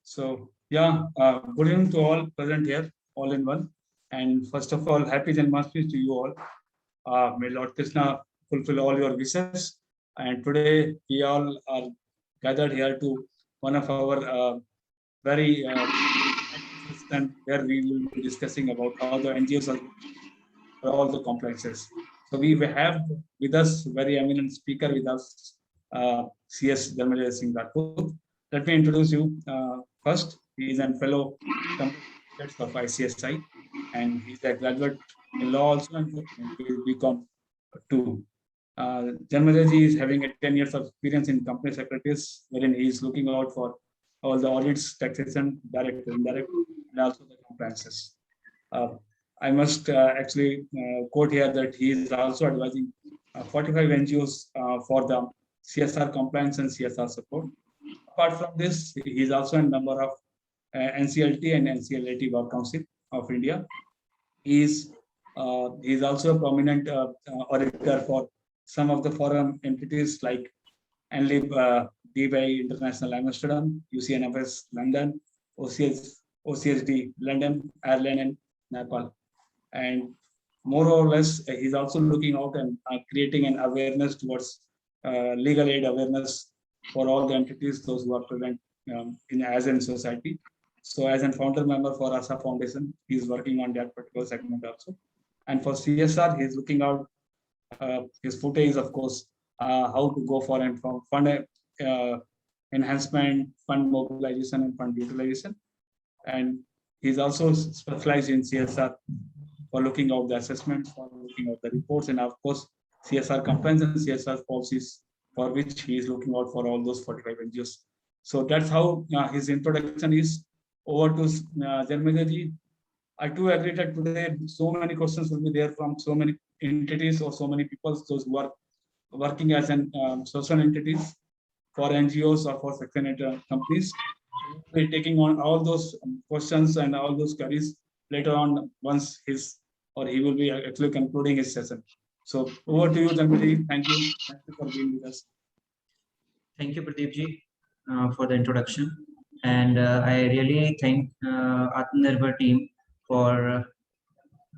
So yeah, good evening to all present here, all in one. And first of all, happy Janmashtami to you all. May Lord Krishna fulfill all your wishes. And today we all are gathered here to one of our very and where we will be discussing about how the NGOs are for all the complexes. So we have with us very eminent speaker with us, CS Dharmendra Singh Rajput. Let me introduce you first. He is a fellow of ICSI, and he's a graduate in law also, and he will become two. Janmajaji is having a 10 years of experience in company secretaries, wherein he is looking out for all the audits, taxation, direct, indirect, and also the compliances. I must actually quote here that he is also advising 45 NGOs for the CSR compliance and CSR support. Apart from this, he is also a member of NCLT and NCLAT Bar Council of India. He is also a prominent auditor for some of the foreign entities like NLIB DBI International Amsterdam, UCNFS London, OCSD London, Ireland, and Nepal. And more or less, he's also looking out and creating an awareness towards legal aid awareness for all the entities, those who are present in as in society. So as a founder member for ASA Foundation, he's working on that particular segment also. And for CSR, he's looking out, his forte is, of course, how to go for and from fund enhancement, fund mobilization, and fund utilization. And he's also specialized in CSR for looking out the assessments, for looking out the reports, and of course, CSR compliance and CSR policies for which he is looking out for all those 45 NGOs. So that's how his introduction is. Over to Janmajaji. I too agree that today so many questions will be there from so many entities or so many people, those who are working as an social entities for NGOs or for Section 8 companies. We'll be taking on all those questions and all those queries later on once he will be actually concluding his session. So over to you, Janmajaji. Thank you. Thank you for being with us. Thank you, Pradeepji, for the introduction. And I really thank Atmanirbhar team for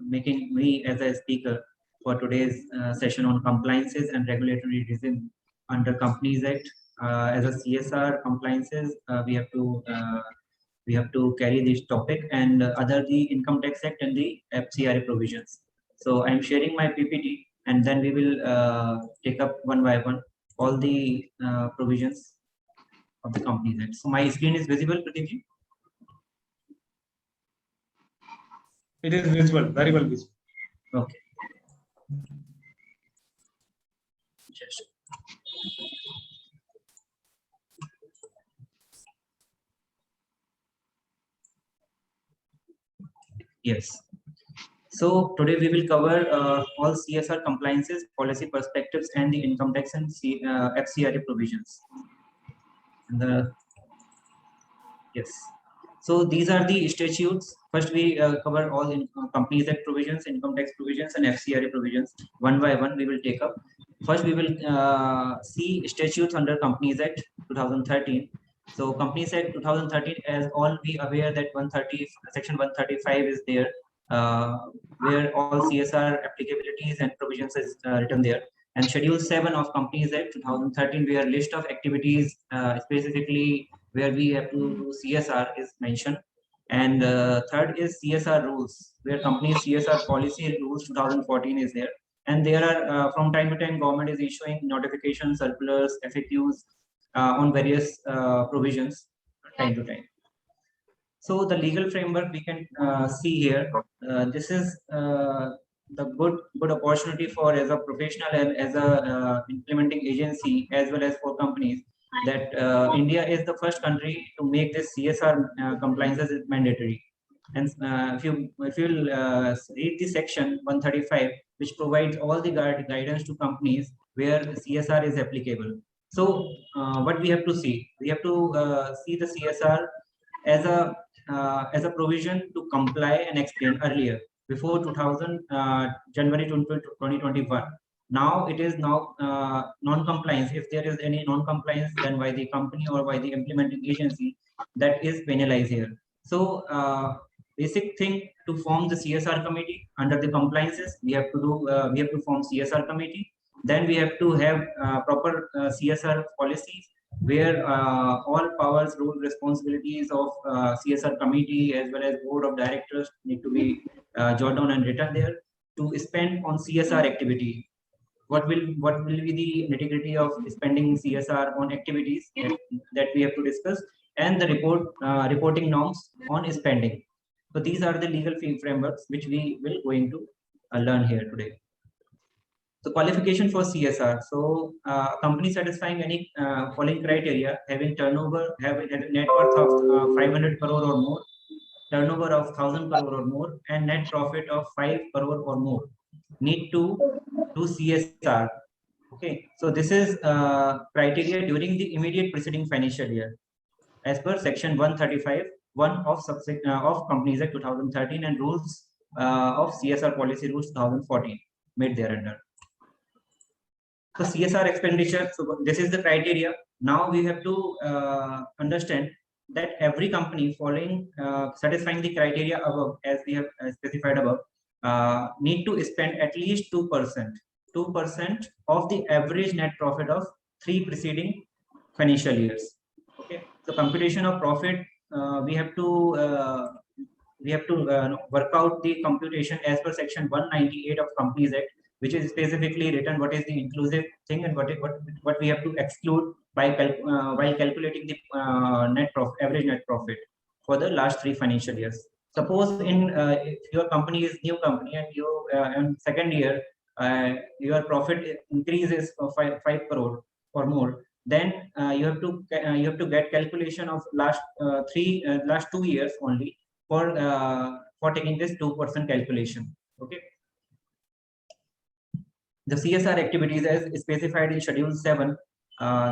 making me as a speaker for today's session on compliances and regulatory regime under Companies Act. As a CSR compliances, we have to carry this topic, and other the Income Tax Act and the FCRA provisions. So I'm sharing my PPT, and then we will take up one by one all the provisions of the Companies Act. So my screen is visible, Pradeepji? It is visible, very well visible. Okay. Just. Yes. So today we will cover all CSR compliances, policy perspectives, and the income tax and FCRA provisions. Yes. So these are the statutes. First, we cover all Companies Act provisions, income tax provisions, and FCRA provisions. One by one, we will take up. First, we will see statutes under Companies Act 2013. So Companies Act 2013, as all be aware that Section 135 is there, where all CSR applicabilities and provisions is written there. And Schedule 7 of Companies Act 2013, where list of activities specifically where we have to do CSR is mentioned. And third is CSR rules, where companies CSR policy rules 2014 is there. And there are from time to time government is issuing notifications, circulars, FAQs on various provisions time to time. So the legal framework we can see here. This is the good opportunity for as a professional and as a implementing agency as well as for companies that India is the first country to make this CSR compliances mandatory. And if you read the section 135, which provides all the guidance to companies where CSR is applicable. So what we have to see? We have to see the CSR as a provision to comply and explain earlier before January 2021. Now it is now non-compliance. If there is any non-compliance, then by the company or by the implementing agency, that is penalized here. So basic thing to form the CSR committee under the compliances, we have to form CSR committee. Then we have to have proper CSR policies where all powers, roles, responsibilities of CSR committee as well as board of directors need to be jotted down and written there to spend on CSR activity. What will be the nitty-gritty of spending CSR on activities that we have to discuss, and the reporting norms on spending. So these are the legal frameworks which we will going to learn here today. So qualification for CSR. So company satisfying any following criteria: having turnover, having net worth of 500 crore or more, turnover of 1,000 crore or more, and net profit of 5 crore or more, need to do CSR. Okay, so this is criteria during the immediate preceding financial year, as per section 135(1) of Companies Act 2013 and rules of CSR policy rules 2014 made thereunder. So CSR expenditure. So this is the criteria. Now we have to understand that every company following satisfying the criteria above, as we have specified above, need to spend at least 2% of the average net profit of 3 preceding financial years. Okay, so computation of profit, we have to work out the computation as per section 198 of Companies Act, which is specifically written what is the inclusive thing and what we have to exclude by while calculating the average net profit for the last 3 financial years. Suppose if your company is new company and you in second year your profit increases of 5 crore or more, then you have to get calculation of last 2 years only for taking this 2% calculation. Okay. The CSR activities as specified in Schedule 7,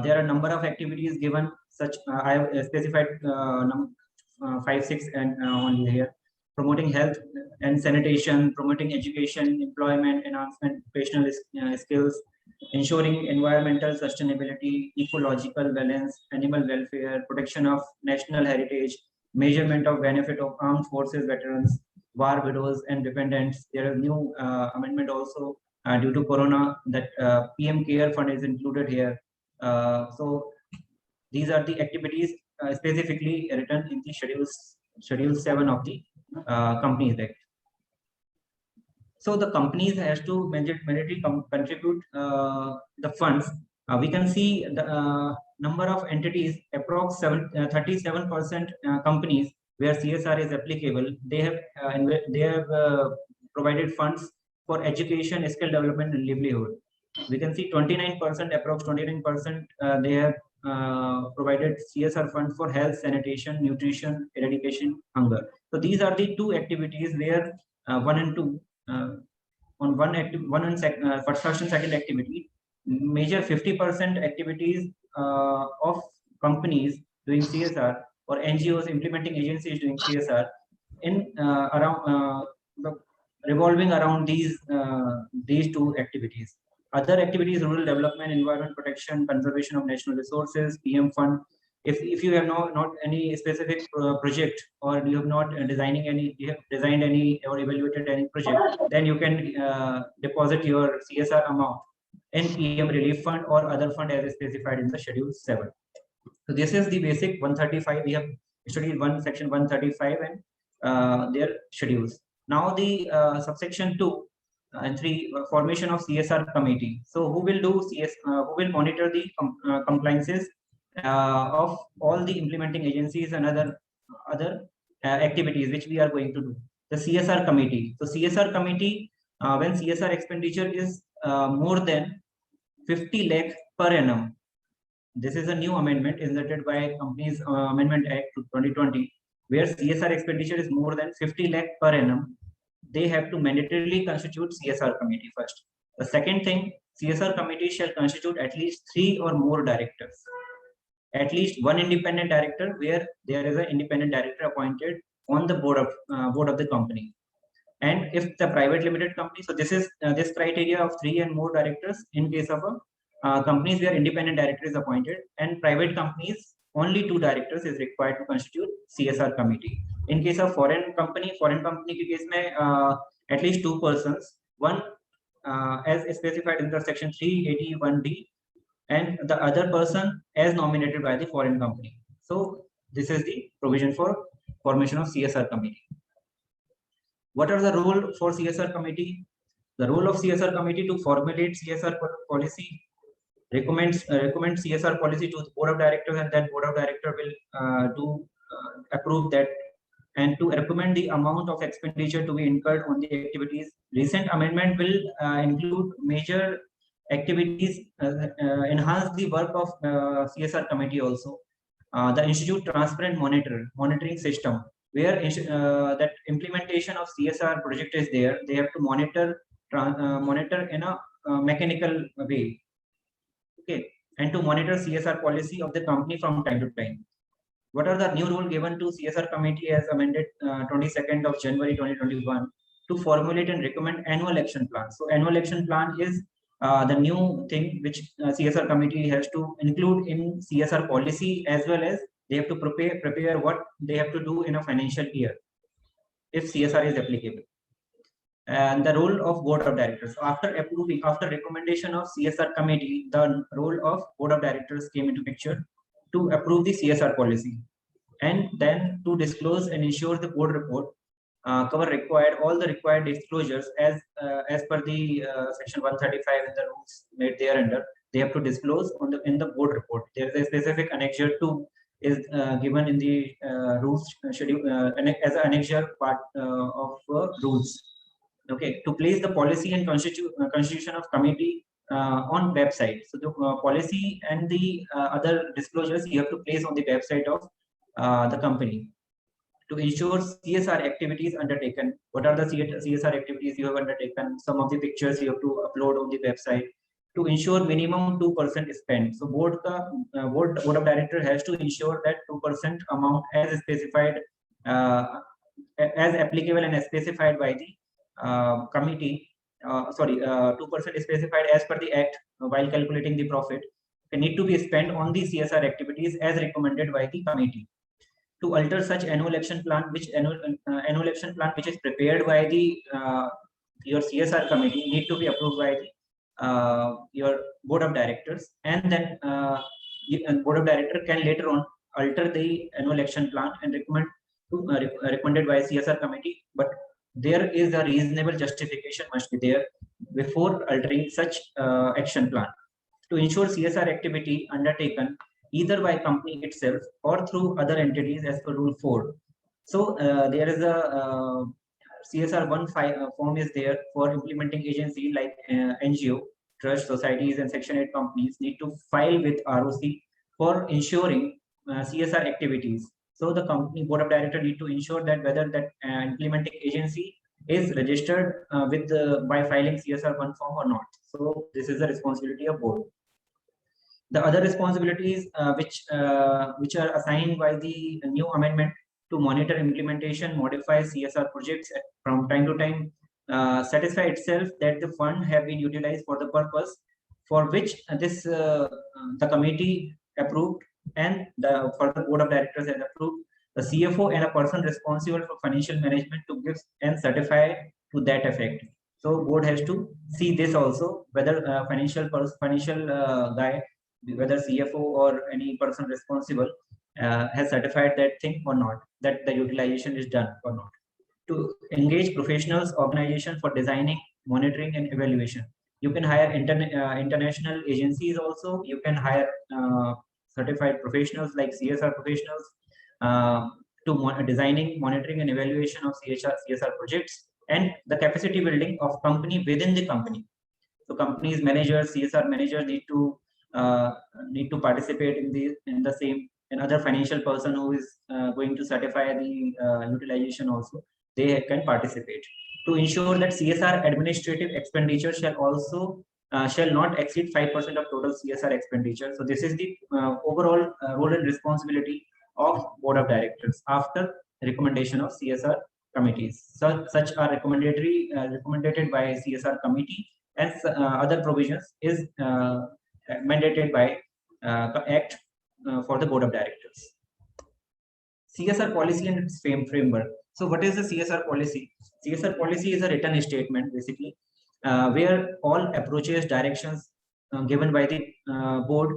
there are a number of activities given. Such I have specified 5, 6 and only here. Promoting health and sanitation, promoting education, employment, enhancement, professional skills, ensuring environmental sustainability, ecological balance, animal welfare, protection of national heritage, measurement of benefit of armed forces veterans, war widows and dependents. There is new amendment also due to Corona, that PM Care Fund is included here. So these are the activities specifically written in the Schedule 7 of the Companies Act. So the companies has to mandatorily contribute the funds. We can see the number of entities, approx 37% companies where CSR is applicable. They have provided funds for education, skill development, and livelihood. We can see 29%, approx 29%, they have provided CSR funds for health, sanitation, nutrition, eradication, hunger. So these are the 2 activities where 1 and 2 on first and second activity, major 50% activities of companies doing CSR or NGOs implementing agencies doing CSR in around revolving around these 2 activities. Other activities: rural development, environment protection, conservation of national resources, PM Fund. If you have not any specific project, or you have not designed any or evaluated any project, then you can deposit your CSR amount in PM Relief Fund or other fund as specified in the Schedule 7. So this is the basic 135. We have studied section 135 and their schedules. Now the subsection 2 and 3, formation of CSR committee. So who will do who will monitor the compliances of all the implementing agencies and other activities which we are going to do? The CSR committee. So CSR committee, when CSR expenditure is more than 50 lakh per annum. This is a new amendment inserted by Companies Amendment Act 2020, where CSR expenditure is more than 50 lakh per annum. They have to mandatorily constitute CSR committee first. The second thing, CSR committee shall constitute at least 3 or more directors. At least 1 independent director, where there is an independent director appointed on the board of the company. And if the private limited company, so this is this criteria of 3 and more directors in case of companies where independent director is appointed, and private companies only 2 directors is required to constitute CSR committee. In case of foreign company के case में at least 2 persons, one as specified in the section 381D, and the other person as nominated by the foreign company. So this is the provision for formation of CSR committee. What are the role for CSR committee? The role of CSR committee to formulate CSR policy, recommend CSR policy to the board of directors, and then board of director will approve that, and to recommend the amount of expenditure to be incurred on the activities. Recent amendment will include major activities, enhance the work of CSR committee also. The institute transparent monitoring system, where that implementation of CSR project is there, they have to monitor in a mechanical way, okay, and to monitor CSR policy of the company from time to time. What are the new rule given to CSR committee as amended 22nd of January 2021 to formulate and recommend annual action plan? So annual action plan is the new thing which CSR committee has to include in CSR policy, as well as they have to prepare what they have to do in a financial year if CSR is applicable. And the role of board of directors. So after recommendation of CSR committee, the role of board of directors came into picture to approve the CSR policy, and then to disclose and ensure the board report cover all the required disclosures as per the section 135 and the rules made thereunder. They have to disclose in the board report. There is a specific annexure 2 is given in the rules schedule as an annexure part of rules. Okay, to place the policy and constitution of committee on website. So the policy and the other disclosures you have to place on the website of the company. To ensure CSR activities undertaken. What are the CSR activities you have undertaken? Some of the pictures you have to upload on the website. To ensure minimum 2% spend. So board of director has to ensure that 2% amount as specified, as applicable and specified by the committee. 2% is specified as per the act while calculating the profit. They need to be spent on the CSR activities as recommended by the committee. To alter such annual action plan, which is prepared by the your CSR committee, need to be approved by the your board of directors, and then board of director can later on alter the annual action plan and recommended by CSR committee, but there is a reasonable justification must be there before altering such action plan. To ensure CSR activity undertaken either by company itself or through other entities as per rule 4. So there is a CSR 1 form is there for implementing agency like NGO, trust, societies, and section 8 companies need to file with ROC for ensuring CSR activities. So the company board of director need to ensure that whether that implementing agency is registered by filing CSR 1 form or not. So this is the responsibility of board. The other responsibilities which are assigned by the new amendment to monitor implementation, modify CSR projects from time to time, satisfy itself that the fund have been utilized for the purpose for which the committee approved, and the board of directors has approved. The CFO and a person responsible for financial management to give and certify to that effect. So board has to see this also, whether financial guy, whether CFO or any person responsible has certified that thing or not, that the utilization is done or not. To engage professionals organization for designing, monitoring, and evaluation. You can hire international agencies also. You can hire certified professionals like CSR professionals to designing, monitoring, and evaluation of CSR projects, and the capacity building of company within the company. So companies managers, CSR managers need to participate in the same, and other financial person who is going to certify the utilization also, they can participate. To ensure that CSR administrative expenditure shall not exceed 5% of total CSR expenditure. So this is the overall role and responsibility of board of directors after recommendation of CSR committees. So such are recommended by CSR committee, and other provisions is mandated by Act for the board of directors. CSR policy and its framework. So what is the CSR policy? CSR policy is a written statement basically, where all approaches, directions given by the board,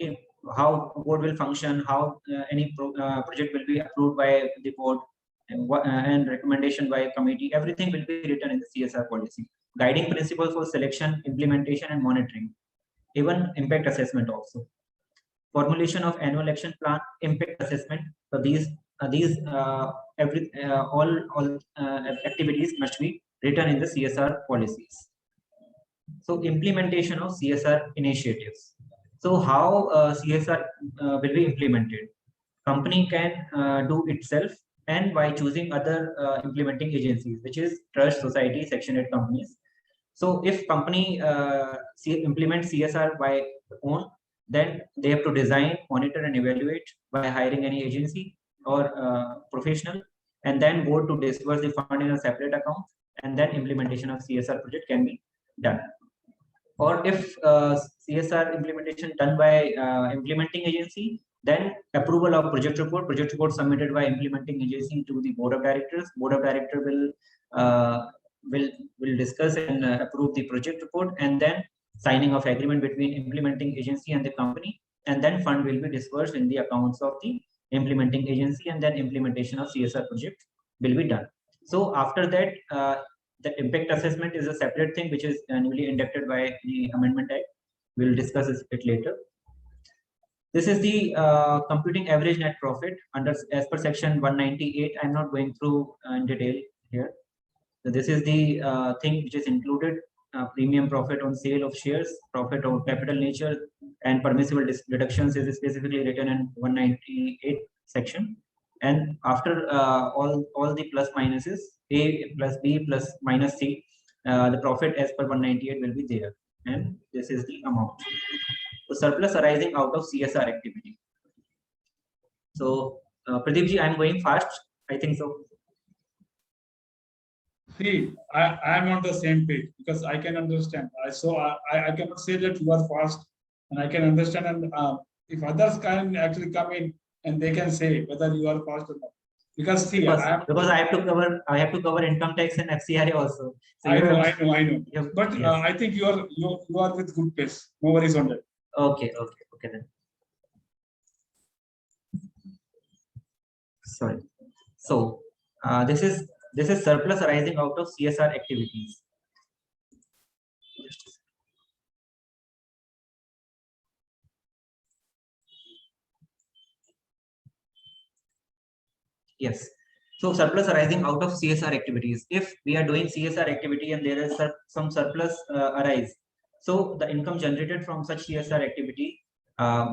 okay, how board will function, how any project will be approved by the board, and recommendation by a committee, everything will be written in the CSR policy. Guiding principles for selection, implementation, and monitoring, even impact assessment also. Formulation of annual action plan, impact assessment. So these all activities must be written in the CSR policies. So implementation of CSR initiatives. So how CSR will be implemented? Company can do itself, and by choosing other implementing agencies, which is trust, society, section 8 companies. So if company implement CSR by own, then they have to design, monitor, and evaluate by hiring any agency or professional, and then board to disburse the fund in a separate account, and then implementation of CSR project can be done. Or if CSR implementation done by implementing agency, then approval of project report submitted by implementing agency to the board of directors. Board of director will discuss and approve the project report, and then signing of agreement between implementing agency and the company, and then fund will be disbursed in the accounts of the implementing agency, and then implementation of CSR project will be done. So after that, the impact assessment is a separate thing, which is newly inducted by the Amendment Act. We'll discuss it later. This is the computing average net profit under as per section 198. I'm not going through in detail here. So this is the thing which is included: premium profit on sale of shares, profit of capital nature, and permissible deductions is specifically written in 198 section. And after all the plus minuses, A plus B plus minus C, the profit as per 198 will be there, and this is the amount. So surplus arising out of CSR activity. So Pradeep ji, I'm going fast, I think so. See, I am on the same page because I can understand. I cannot say that you are fast, and I can understand. And if others can actually come in and they can say whether you are fast or not. Because see, because I have to cover income tax and FCRA also. So I know. But yes. I think you are with good pace. No worries on that. Okay then. Sorry. So this is surplus arising out of CSR activities. Yes. So surplus arising out of CSR activities. If we are doing CSR activity and there is some surplus arise, so the income generated from such CSR activity,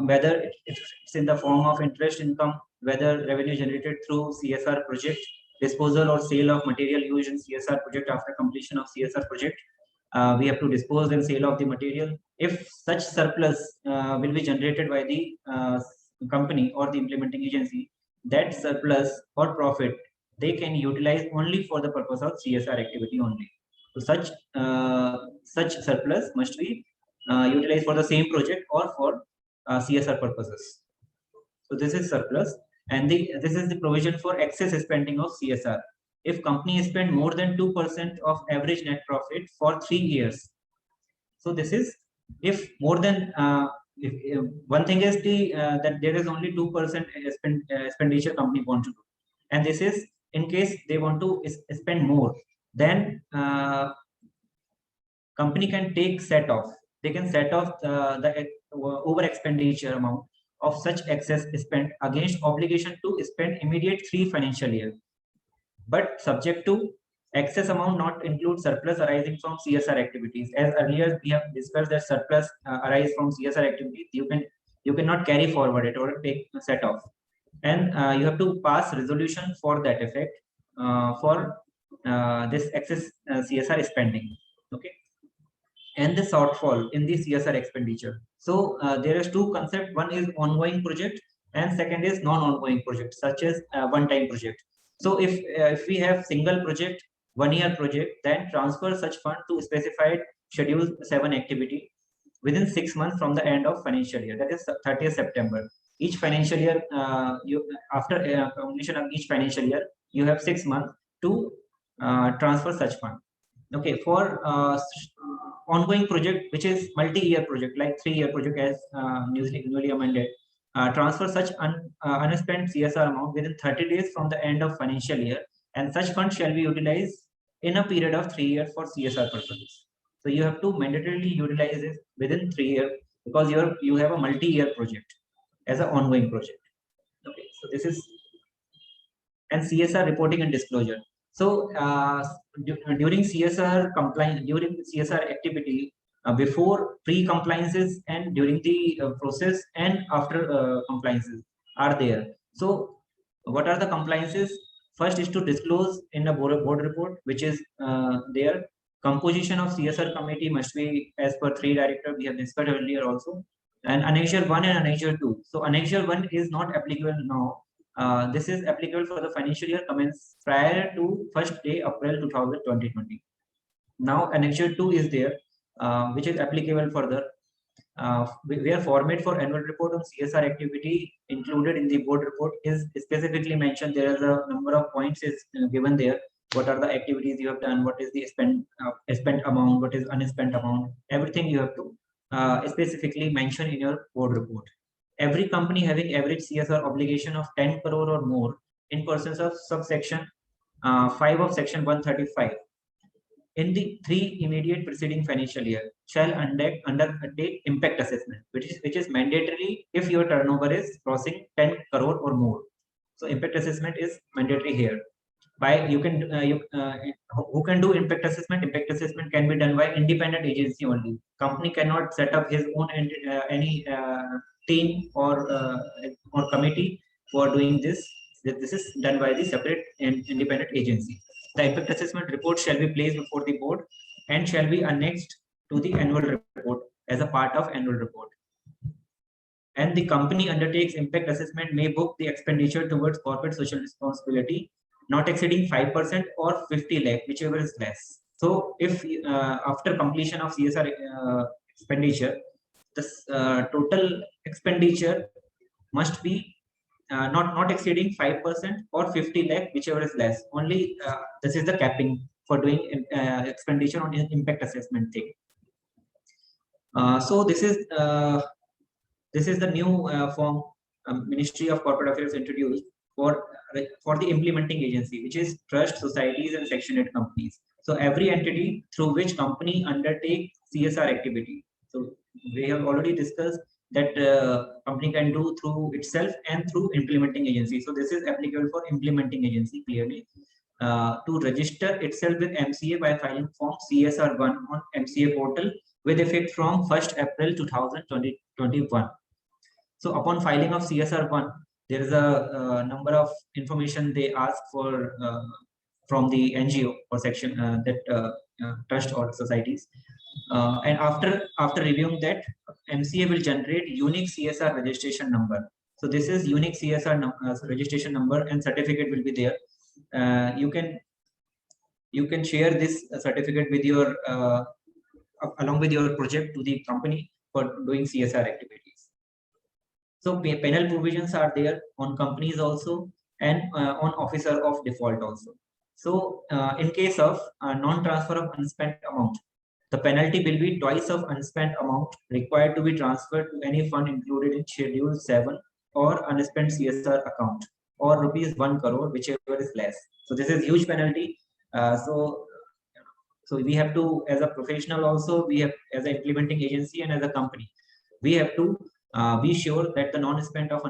whether it's in the form of interest income, whether revenue generated through CSR project, disposal or sale of material used in CSR project after completion of CSR project, we have to dispose and sale of the material. If such surplus will be generated by the company or the implementing agency, that surplus or profit they can utilize only for the purpose of CSR activity only. So such surplus must be utilized for the same project or for CSR purposes. So this is surplus, and this is the provision for excess spending of CSR. If company spend more than 2% of average net profit for 3 years, so this is if more than if one thing is that there is only 2% expenditure company want to do, and this is in case they want to spend more, then company can take set off. They can set off the over expenditure amount of such excess spent against obligation to spend immediate 3 financial years, but subject to excess amount not include surplus arising from CSR activities. As earlier we have discussed that surplus arise from CSR activities, you cannot carry forward it or take set off, and you have to pass resolution for that effect for this excess CSR spending. Okay, and the shortfall in the CSR expenditure. So there is 2 concepts. One is ongoing project, and second is non-ongoing project, such as one-time project. So if we have single project, 1-year project, then transfer such fund to specified schedule 7 activity within 6 months from the end of financial year, that is 30th September. each financial year, after completion of each financial year, you have 6 months to transfer such fund. Okay, for ongoing project, which is multi-year project, like 3-year project as newly amended, transfer such unspent CSR amount within 30 days from the end of financial year, and such funds shall be utilized in a period of 3 years for CSR purposes. So you have to mandatorily utilize it within 3 years, because you have a multi-year project as an ongoing project. Okay, so this is, and CSR reporting and disclosure. So during CSR compliance, during CSR activity, before pre-compliances and during the process and after compliances are there. So what are the compliances? First is to disclose in the board report, which is there. Composition of CSR committee must be as per 3 director we have discussed earlier also, and Annexure 1 and Annexure 2. So Annexure 1 is not applicable now. This is applicable for the financial year commence prior to 1st day April 2020. Now Annexure 2 is there, which is applicable further. Where format for annual report on CSR activity included in the board report is specifically mentioned. There is a number of points is given there. What are the activities you have done? What is the spent amount? What is unspent amount? Everything you have to specifically mention in your board report. Every company having average CSR obligation of 10 crore or more in persons of subsection 5 of section 135 in the 3 immediate preceding financial year shall undertake impact assessment, which is mandatory if your turnover is crossing 10 crore or more. So impact assessment is mandatory here. By you can who can do impact assessment? Impact assessment can be done by independent agency only. Company cannot set up his own any team or committee for doing this. This is done by the separate and independent agency. The impact assessment report shall be placed before the board and shall be annexed to the annual report as a part of annual report. And the company undertakes impact assessment may book the expenditure towards corporate social responsibility not exceeding 5% or 50 lakh, whichever is less. So if after completion of CSR expenditure, this total expenditure must be not exceeding 5% or 50 lakh, whichever is less. Only this is the capping for doing expenditure on impact assessment thing. So this is the new form Ministry of Corporate Affairs introduced for the implementing agency, which is trust, societies, and Section 8 companies. So every entity through which company undertake CSR activity. So we have already discussed that company can do through itself and through implementing agency. So this is applicable for implementing agency clearly. To register itself with MCA by filing form CSR1 on MCA portal with effect from 1st April 2021. So upon filing of CSR1, there is a number of information they ask for from the NGO or section that trust or societies. And after reviewing that, MCA will generate unique CSR registration number. So this is unique CSR registration number, and certificate will be there. You can share this certificate with your along with your project to the company for doing CSR activities. So penal provisions are there on companies also, and on officer of default also. So in case of non-transfer of unspent amount, the penalty will be twice of unspent amount required to be transferred to any fund included in Schedule 7 or unspent CSR account, or rupees 1 crore, whichever is less. So this is huge penalty. So we have to, as a professional also, we have as an implementing agency and as a company, we have to be sure that the non-spent of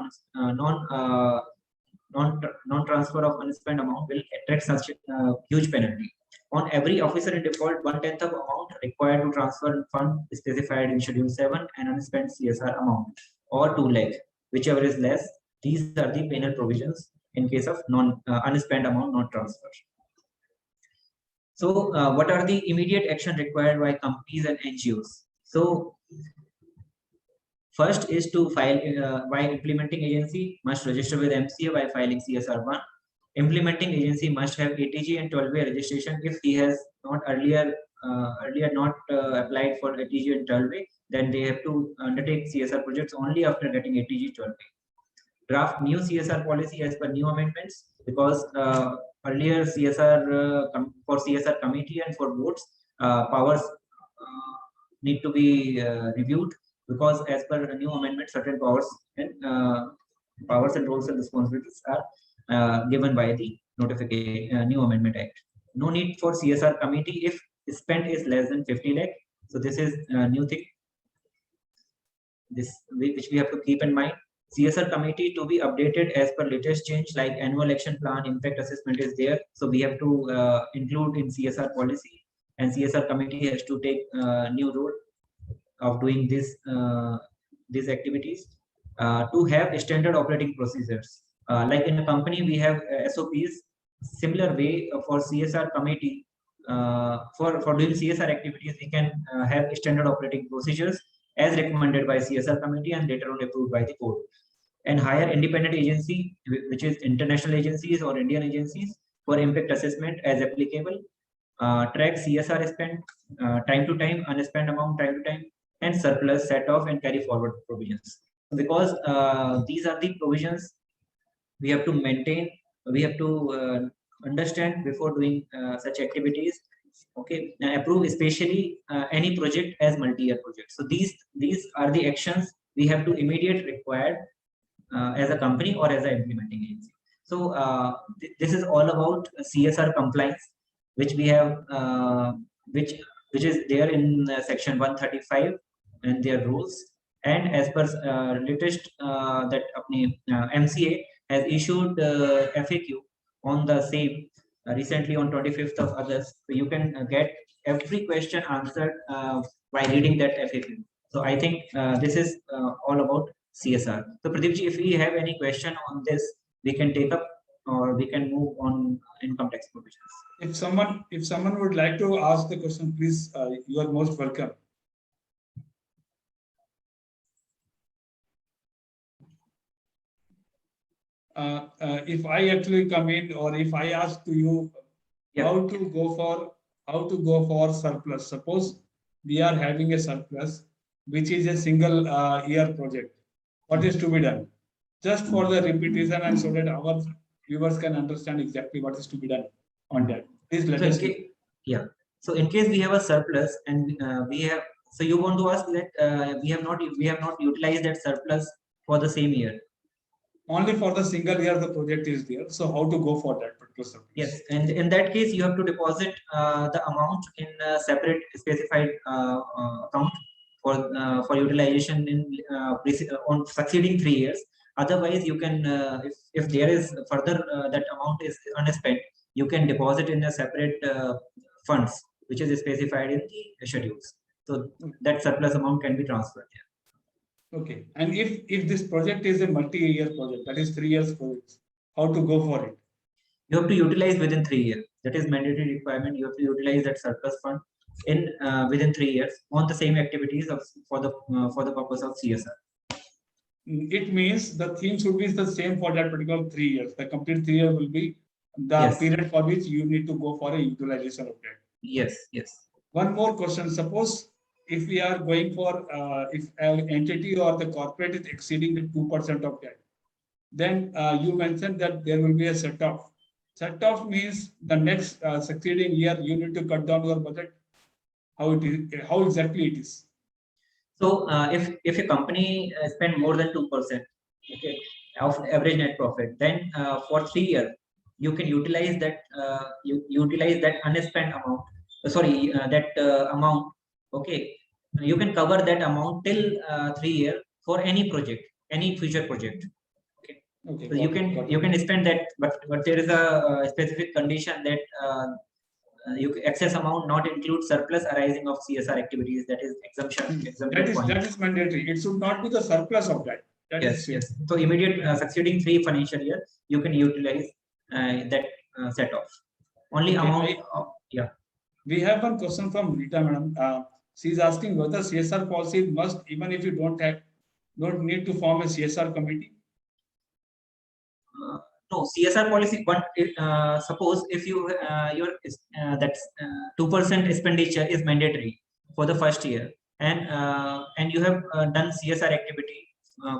non-transfer of unspent amount will attract such a huge penalty. On every officer in default, 1/10 of amount required to transfer fund specified in Schedule 7 and unspent CSR amount, or 2 lakh, whichever is less. These are the penal provisions in case of unspent amount not transferred. So what are the immediate action required by companies and NGOs? So first is to file by implementing agency must register with MCA by filing CSR1. Implementing agency must have ATG and 12A registration. If he has not earlier not applied for ATG and 12A, then they have to undertake CSR projects only after getting ATG 12A. draft new CSR policy as per new amendments, because earlier CSR for CSR committee and for boards, powers need to be reviewed, because as per a new amendment, certain powers and roles and responsibilities are given by the new amendment act. No need for CSR committee if spend is less than 50 lakh. So this is a new thing, which we have to keep in mind. CSR committee to be updated as per latest change, like annual action plan, impact assessment is there. So we have to include in CSR policy, and CSR committee has to take new role of doing these activities. To have standard operating procedures. Like in a company, we have SOPs. Similar way for CSR committee, for doing CSR activities, we can have standard operating procedures as recommended by CSR committee and later on approved by the board. And hire independent agency, which is international agencies or Indian agencies, for impact assessment as applicable. Track CSR spend time to time, unspent amount time to time, and surplus, set off, and carry forward provisions. Because these are the provisions we have to maintain, we have to understand before doing such activities. Okay, approve especially any project as multi-year project. So these are the actions we have to immediately require as a company or as an implementing agency. So this is all about CSR compliance, which we have, which is there in section 135 and their rules. And as per latest that MCA has issued FAQ on the same recently on 25th of August. So you can get every question answered by reading that FAQ. So I think this is all about CSR. So Pradeepji, if we have any question on this, we can take up, or we can move on income tax provisions. If someone would like to ask the question, please, you are most welcome. If I actually come in, or if I ask to you how to go for surplus, suppose we are having a surplus which is a single year project, what is to be done? Just for the repetition and so that our viewers can understand exactly what is to be done on that. Please let us know. Yeah. So in case we have a surplus and we have, so you want to ask that we have not utilized that surplus for the same year. Only for the single year the project is there. So how to go for that particular surplus? Yes, and in that case you have to deposit the amount in a separate specified account for utilization in on succeeding 3 years. Otherwise, you can if there is further that amount is unspent, you can deposit in a separate funds which is specified in the schedules. So that surplus amount can be transferred there. Okay, and if this project is a multi-year project, that is 3 years project, how to go for it? You have to utilize within 3 years. That is mandatory requirement. You have to utilize that surplus fund in within 3 years on the same activities for the purpose of CSR. It means the theme should be the same for that particular 3 years. The complete 3 years will be the period for which you need to go for a utilization of that. Yes, yes. One more question. Suppose if we are going for if an entity or the corporate is exceeding the 2% of that, then you mentioned that there will be a set off. Set off means the next succeeding year you need to cut down your budget. How it is? How exactly it is? So if a company spend more than 2%, okay, of average net profit, then for 3 years you can utilize that utilize that unspent amount. Sorry, that amount. Okay, you can cover that amount till 3 years for any project, any future project. Okay, so you can spend that, but there is a specific condition that excess amount not include surplus arising of CSR activities. That is exemption. That is mandatory. It should not be the surplus of that. Yes. So immediate succeeding 3 financial year, you can utilize that set off. Only amount. Yeah. We have one question from Rita, madam. She is asking whether CSR policy must, even if you don't need to form a CSR committee. No, CSR policy. But suppose if you that 2% expenditure is mandatory for the first year, and you have done CSR activity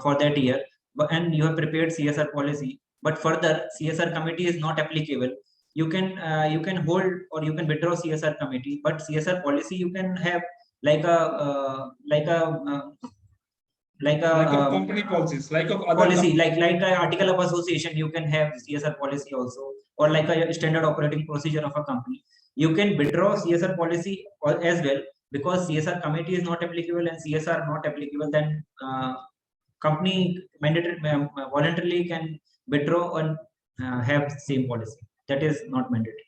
for that year, and you have prepared CSR policy, but further CSR committee is not applicable, you can hold or you can withdraw CSR committee, but CSR policy you can have like a Like of company policies, like of other policy, company. like an article of association, you can have CSR policy also, or like a standard operating procedure of a company. You can withdraw CSR policy as well, because CSR committee is not applicable and CSR not applicable, then company mandatory voluntarily can withdraw and have same policy. That is not mandatory.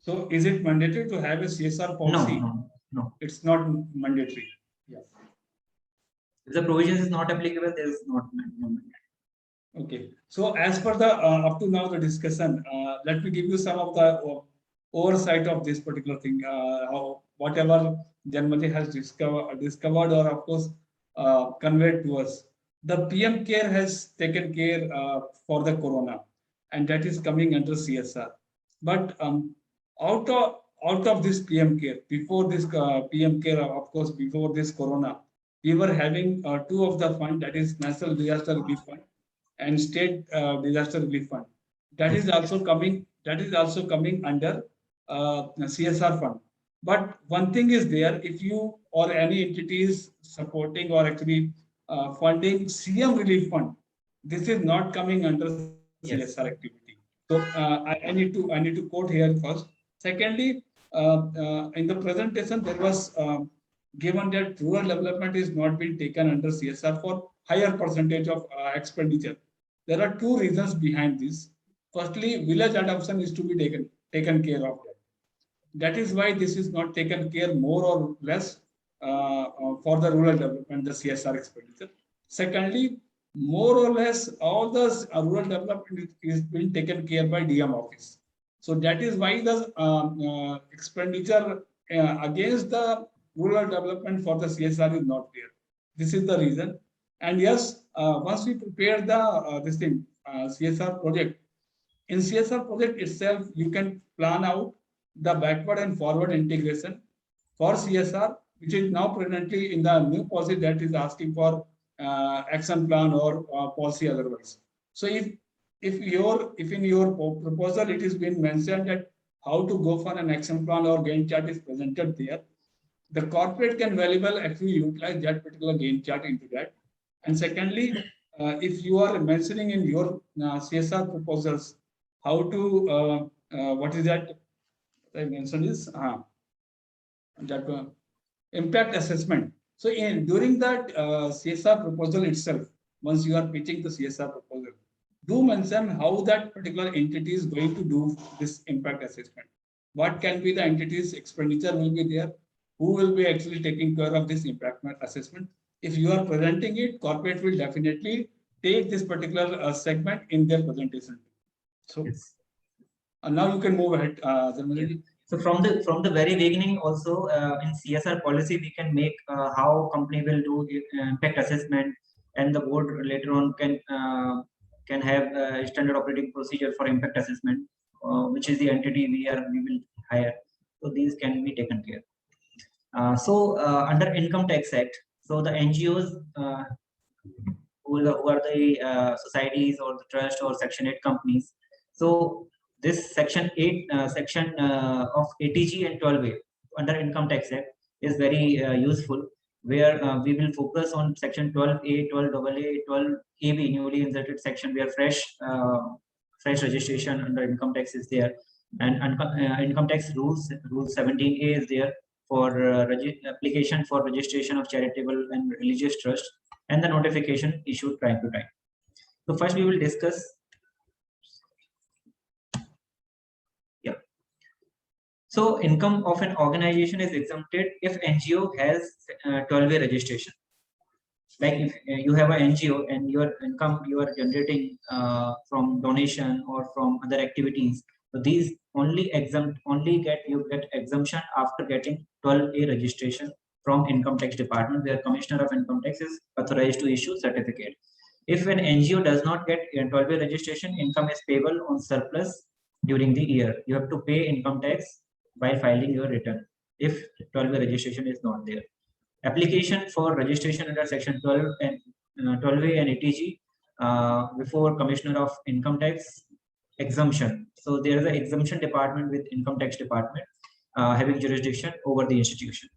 So is it mandatory to have a CSR policy? No. It's not mandatory. Yeah. If the provisions is not applicable, there is not mandatory. Okay. So as per the up to now the discussion, let me give you some of the oversight of this particular thing. How whatever Janmati has discovered or of course conveyed to us. The PM Care has taken care for the corona, and that is coming under CSR. But out of this PM Care, before this PM Care, of course, before this corona, we were having two of the fund, that is National Disaster Relief Fund and State Disaster Relief Fund. That is also coming. That is also coming under CSR fund. But one thing is there: if you or any entity is supporting or actually funding CM Relief Fund, this is not coming under CSR activity. So I need to quote here first. Secondly, in the presentation there was given that rural development is not being taken under CSR for higher percentage of expenditure. There are two reasons behind this. Firstly, village adoption is to be taken care of. That is why this is not taken care more or less for the rural development, the CSR expenditure. Secondly, more or less all the rural development is being taken care by DM office. So that is why the expenditure against the rural development for the CSR is not there. This is the reason. And yes, once we prepare the this thing CSR project, in CSR project itself, you can plan out the backward and forward integration for CSR, which is now presently in the new policy that is asking for action plan or policy otherwise. So if in your proposal it is been mentioned that how to go for an action plan or Gantt chart is presented there, the corporate can valuable actually utilize that particular Gantt chart into that. And secondly, if you are mentioning in your CSR proposals how to what is that I mentioned is that impact assessment. So during that CSR proposal itself, once you are pitching the CSR proposal, do mention how that particular entity is going to do this impact assessment. What can be the entity's expenditure will be there? Who will be actually taking care of this impact assessment? If you are presenting it, corporate will definitely take this particular segment in their presentation. So yes. Now you can move ahead. So from the very beginning, also in CSR policy, we can make how company will do impact assessment, and the board later on can have a standard operating procedure for impact assessment, which is the entity we will hire. So these can be taken care. So under Income Tax Act, so the NGOs who are the societies or the trust or Section 8 companies. So this Section 8 section of ATG and 12A under Income Tax Act is very useful, where we will focus on Section 12A, 12AA, 12AB, newly inserted section, where fresh registration under income tax is there, and income tax rules 17A is there for application for registration of charitable and religious trust, and the notification issued time to time. So first we will discuss. Yeah. So income of an organization is exempted if NGO has 12A registration. Like if you have an NGO and your income you are generating from donation or from other activities, so these only get exemption after getting 12A registration from Income Tax Department, where Commissioner of Income Tax is authorized to issue certificate. If an NGO does not get 12A registration, income is payable on surplus during the year. You have to pay income tax by filing your return if 12A registration is not there. Application for registration under Section 12 and 12A and ATG before Commissioner of Income Tax exemption. So there is an exemption department with Income Tax department having jurisdiction over the institution.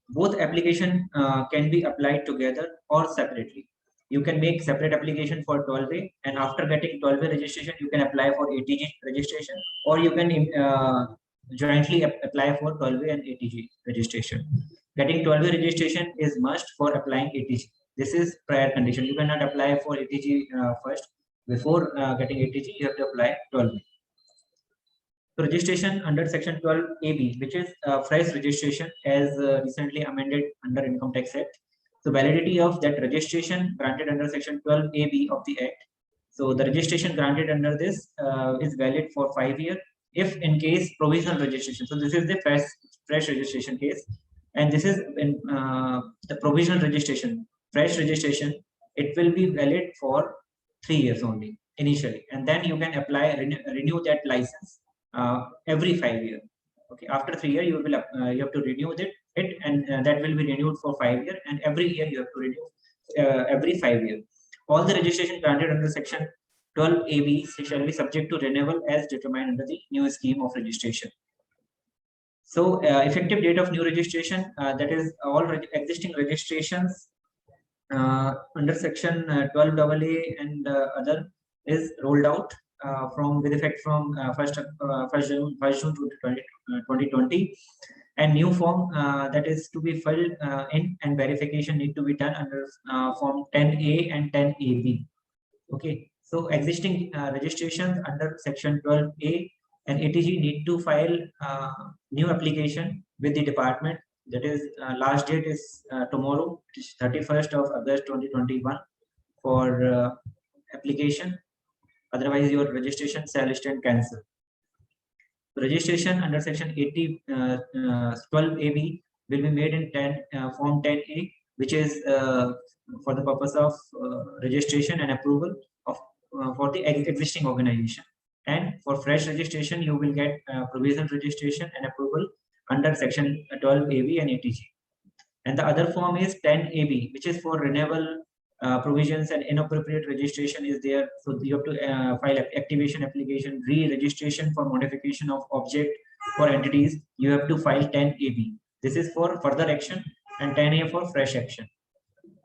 Both application can be applied together or separately. You can make separate application for 12A, and after getting 12A registration, you can apply for ATG registration, or you can jointly apply for 12A and ATG registration. Getting 12A registration is must for applying ATG. This is prior condition. You cannot apply for ATG first. Before getting ATG, you have to apply 12A. So registration under section 12AB, which is fresh registration as recently amended under Income Tax Act. So validity of that registration granted under section 12AB of the Act. So the registration granted under this is valid for 5 years. If in case provisional registration, so this is the fresh registration case, and this is in the provisional registration, fresh registration, it will be valid for 3 years only initially, and then you can apply renew that license every 5 years. Okay, after 3 years, you have to renew it, and that will be renewed for 5 years, and every year you have to renew every 5 years. All the registration granted under section 12AB shall be subject to renewal as determined under the new scheme of registration. So effective date of new registration, that is all existing registrations under section 12AA and other is rolled out from with effect from 1st June 2020, and new form that is to be filled in and verification need to be done under form 10A and 10AB. Okay, so existing registrations under section 12A and ATG need to file new application with the department. That is last date is tomorrow, it is 31st of August 2021 for application. Otherwise, your registration shall stand cancelled. Registration under section 12AB will be made in form 10A, which is for the purpose of registration and approval of for the existing organization. And for fresh registration, you will get provisional registration and approval under section 12AB and ATG. And the other form is 10AB, which is for renewal provisions and inappropriate registration is there. So you have to file activation application, re-registration for modification of object for entities. You have to file 10AB. This is for further action, and 10A for fresh action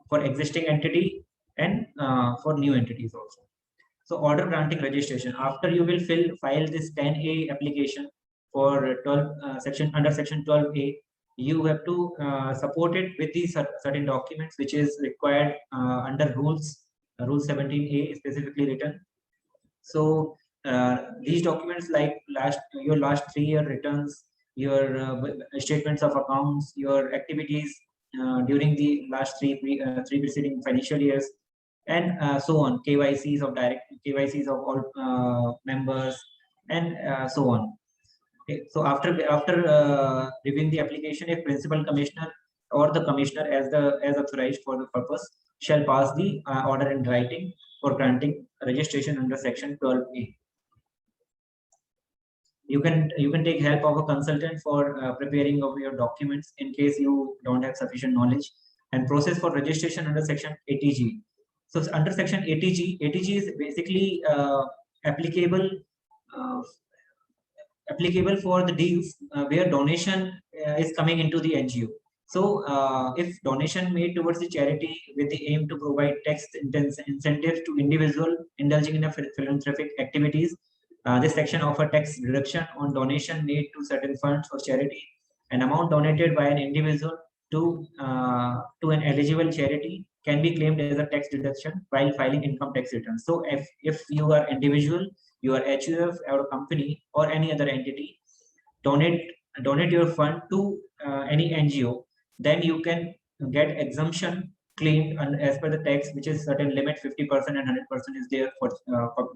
for existing entity and for new entities also. So order granting registration, after you will file this 10A application for 12 section under section 12A, you have to support it with these certain documents which is required under rule 17A specifically written. So these documents like your last 3-year returns, your statements of accounts, your activities during the last three preceding financial years, and so on, KYCs of all members, and so on. Okay. So after reviewing the application, a principal commissioner or the commissioner as authorized for the purpose shall pass the order in writing for granting registration under section 12A. You can take help of a consultant for preparing of your documents in case you don't have sufficient knowledge. And process for registration under section ATG. So under section ATG is basically applicable for the deals where donation is coming into the NGO. So if donation made towards the charity with the aim to provide tax incentives to individual indulging in a philanthropic activities, this section offers tax reduction on donation made to certain funds for charity. An amount donated by an individual to an eligible charity can be claimed as a tax deduction while filing income tax returns. So if you are individual, you are HUF or a company or any other entity, donate your fund to any NGO, then you can get exemption claimed as per the tax, which is certain limit 50% and 100% is there for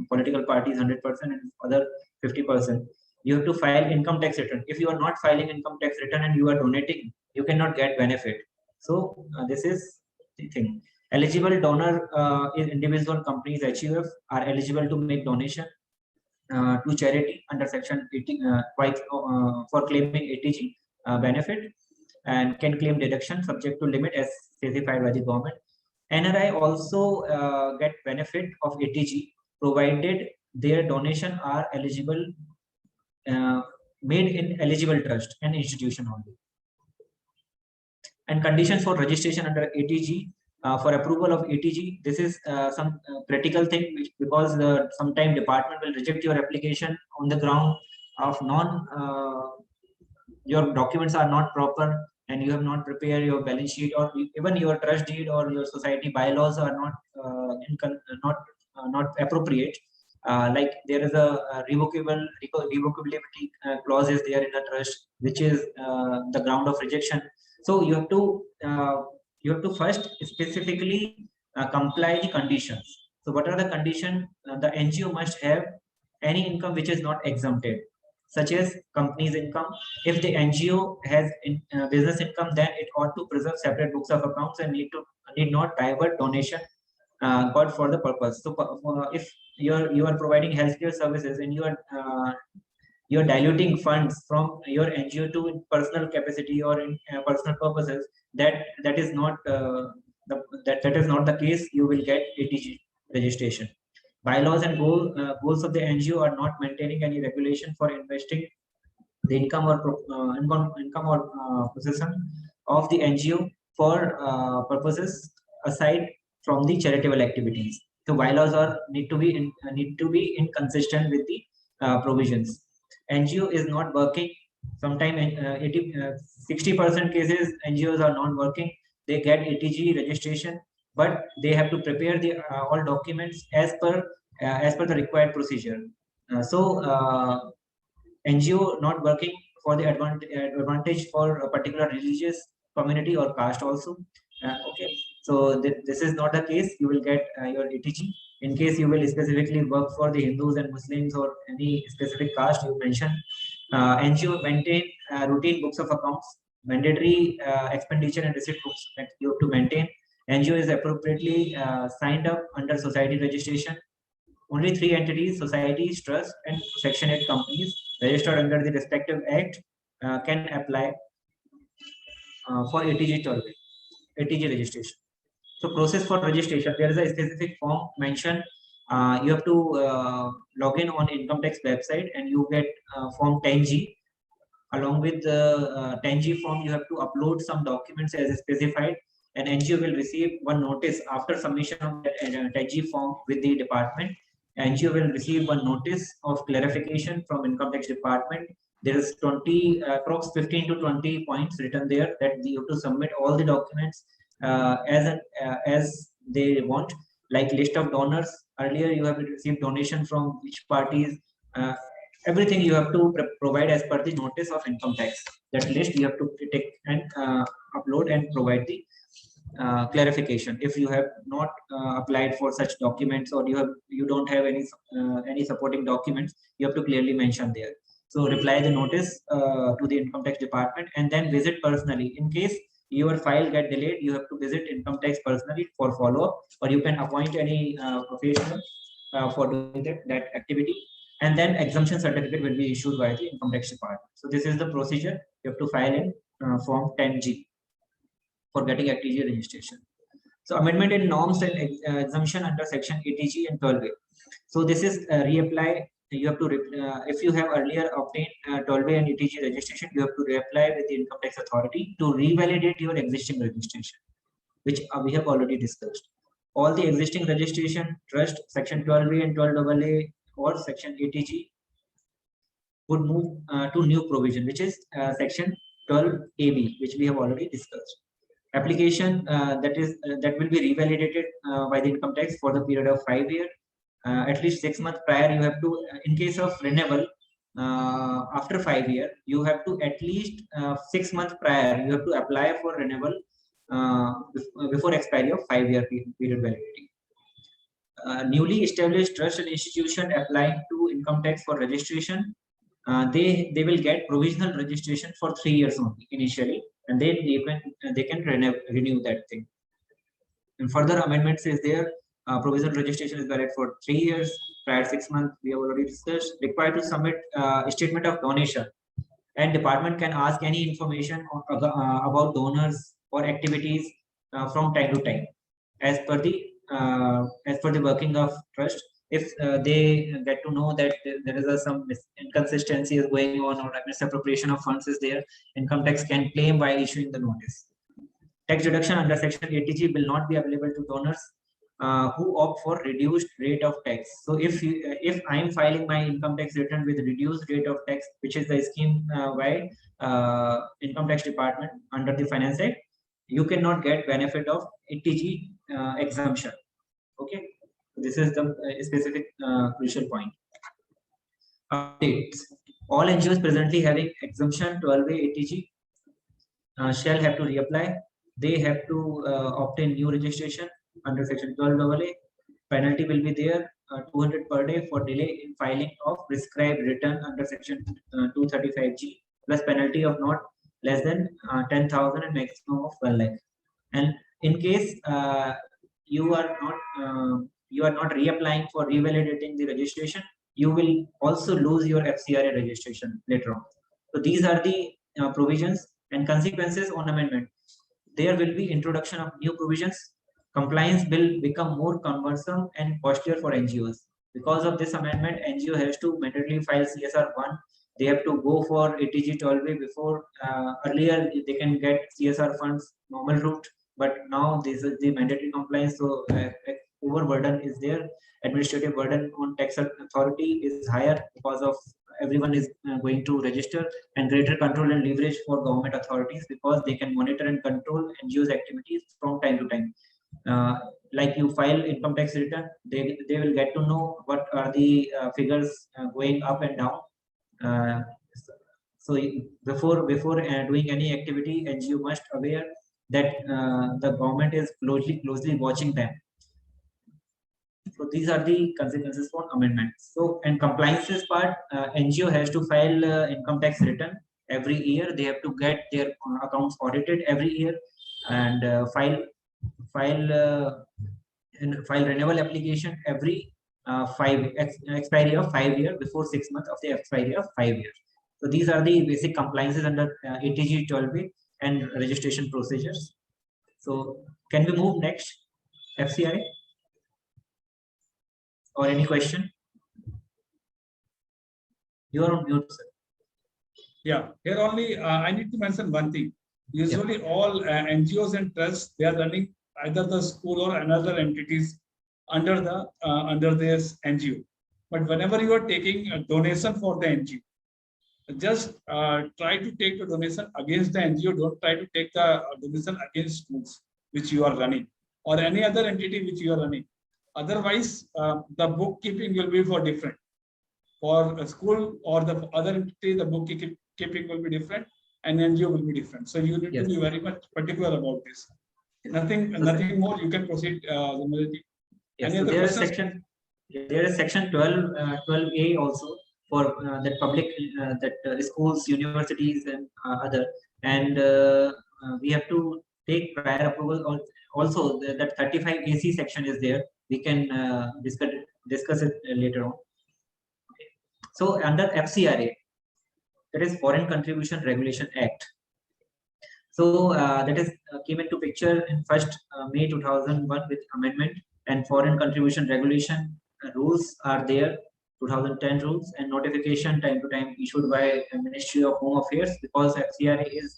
political parties, 100% and other 50%. You have to file income tax return. If you are not filing income tax return and you are donating, you cannot get benefit. So this is the thing. Eligible donor is individual companies, HUF are eligible to make donation to charity under section 18 for claiming ATG benefit, and can claim deduction subject to limit as specified by the government. NRI also get benefit of ATG provided their donation are eligible, made in eligible trust and institution only. And conditions for registration under ATG. For approval of ATG, this is some critical thing, because sometime department will reject your application on the ground of your documents are not proper, and you have not prepared your balance sheet, or even your trust deed or your society bylaws are not appropriate. Like there is a revocability clause is there in the trust, which is the ground of rejection. So you have to first specifically comply the conditions. So what are the conditions? The NGO must have any income which is not exempted, such as company's income. If the NGO has business income, then it ought to preserve separate books of accounts and need not divert donation got for the purpose. So if you are providing healthcare services and you're diluting funds from your NGO to personal capacity or in personal purposes, that is not that is not the case. You will get ATG registration. Bylaws and goals of the NGO are not maintaining any regulation for investing the income or possession of the NGO for purposes aside from the charitable activities. So bylaws need to be inconsistent with the provisions. NGO is not working. Sometimes 60% cases NGOs are not working. They get ATG registration, but they have to prepare the all documents as per the required procedure. NGO not working for the advantage for a particular religious community or caste also. Okay, so this is not the case. You will get your ATG. In case you will specifically work for the Hindus and Muslims or any specific caste you mentioned, NGO maintain routine books of accounts, mandatory expenditure and receipt books that you have to maintain. NGO is appropriately signed up under society registration. Only 3 entities, societies, trust, and Section 8 companies registered under the respective act can apply for ATG registration. So process for registration, there is a specific form mentioned. You have to log in on income tax website and you get form 10G. Along with the 10G form, you have to upload some documents as specified, and NGO will receive one notice after submission of that 10G form with the department. NGO will receive one notice of clarification from income tax department. There is approx 15 to 20 points written there that you have to submit all the documents as they want, like list of donors. Earlier you have received donation from which parties. Everything you have to provide as per the notice of income tax. That list you have to take and upload and provide the clarification. If you have not applied for such documents, or you don't have any supporting documents, you have to clearly mention there. So reply the notice to the income tax department and then visit personally. In case your file get delayed, you have to visit income tax personally for follow-up, or you can appoint any professional for doing that activity, and then exemption certificate will be issued by the income tax department. So this is the procedure. You have to file in form 10G for getting ATG registration. So amendment in norms and exemption under section ATG and 12A. So this is reapply. You have to if you have earlier obtained 12A and ATG registration, you have to reapply with the income tax authority to revalidate your existing registration, which we have already discussed. All the existing registration, trust, section 12A and 12AA or section ATG would move to new provision, which is section 12AB, which we have already discussed. Application that will be revalidated by the income tax for the period of 5 years. At least 6 months prior, you have to, in case of renewal, after 5 years, you have to at least 6 months prior, you have to apply for renewal before expiry of 5-year period validity. Newly established trust and institution applying to income tax for registration, they will get provisional registration for 3 years only initially, and then they can renew that thing. And further amendments is there. Provisional registration is valid for 3 years. Prior 6 months, we have already discussed. Required to submit a statement of donation, and department can ask any information about donors or activities from time to time. as per the working of trust. If they get to know that there is some inconsistency is going on or misappropriation of funds is there, income tax can claim by issuing the notice. Tax deduction under section 80G will not be available to donors who opt for reduced rate of tax. So if I am filing my income tax return with reduced rate of tax, which is the scheme by income tax department under the Finance Act, you cannot get benefit of 80G exemption. Okay, this is the specific crucial point. Updates. All NGOs presently having exemption 12A 80G shall have to reapply. They have to obtain new registration under section 12AA. Penalty will be there 200 per day for delay in filing of prescribed return under section 235G, plus penalty of not less than 10,000 and maximum of 12 lakh. And in case you are not reapplying for revalidating the registration, you will also lose your FCRA registration later on. So these are the provisions and consequences on amendment. There will be introduction of new provisions. Compliance will become more cumbersome and costlier for NGOs. Because of this amendment, NGO has to mandatorily file CSR1. They have to go for 80G 12A before. Earlier, they can get CSR funds normal route, but now this is the mandatory compliance. So overburden is there. Administrative burden on tax authority is higher because of everyone is going to register, and greater control and leverage for government authorities because they can monitor and control NGOs activities from time to time. Like you file income tax return, they will get to know what are the figures going up and down. So before doing any activity, NGO must aware that the government is closely watching them. So these are the consequences for amendments. So, and compliances part, NGO has to file income tax return every year. They have to get their accounts audited every year and file renewal application every expiry of 5 years before 6 months of the expiry of 5 years. So these are the basic compliances under 80G 12A and registration procedures. So can we move next? FCRA? Or any question? You are on mute, sir. Yeah, here only I need to mention one thing. Usually all NGOs and trusts, they are running either the school or another entities under this NGO. But whenever you are taking a donation for the NGO, just try to take the donation against the NGO. Don't try to take the donation against schools which you are running or any other entity which you are running. Otherwise, the bookkeeping will be for different. For a school or the other entity, the bookkeeping will be different and NGO will be different. So you need to be very much particular about this. Nothing more. You can proceed. Yes, so there is section 12A also for that public schools, universities, and other. And we have to take prior approval. Also, that 35 AC section is there. We can discuss it later on. Okay. So under FCRA, that is Foreign Contribution Regulation Act. So that is came into picture in 1st May 2001 with amendment, and Foreign Contribution Regulation rules are there, 2010 rules, and notification time to time issued by Ministry of Home Affairs, because FCRA is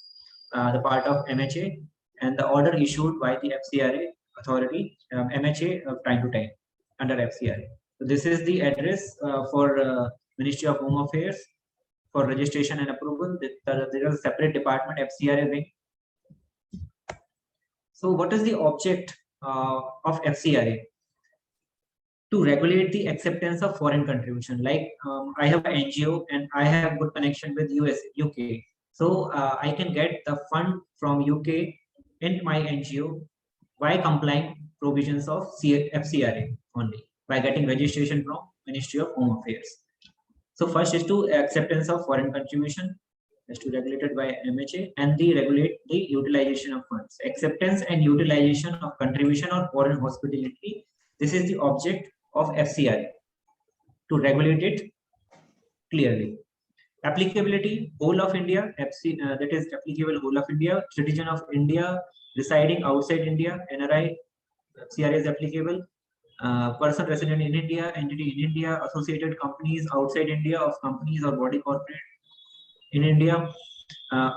the part of MHA, and the order issued by the FCRA authority, MHA, time to time under FCRA. So this is the address for Ministry of Home Affairs for registration and approval. There is a separate department, FCRA wing. So what is the object of FCRA? To regulate the acceptance of foreign contribution. Like I have an NGO and I have good connection with UK. So I can get the fund from UK in my NGO by complying provisions of FCRA only, by getting registration from Ministry of Home Affairs. So first is to acceptance of foreign contribution, is to regulated by MHA, and they regulate the utilization of funds. Acceptance and utilization of contribution or foreign hospitality. This is the object of FCRA, to regulate it clearly. Applicability, whole of India, that is applicable whole of India, citizen of India residing outside India, NRI, FCRA is applicable. Person resident in India, entity in India, associated companies outside India of companies or body corporate in India,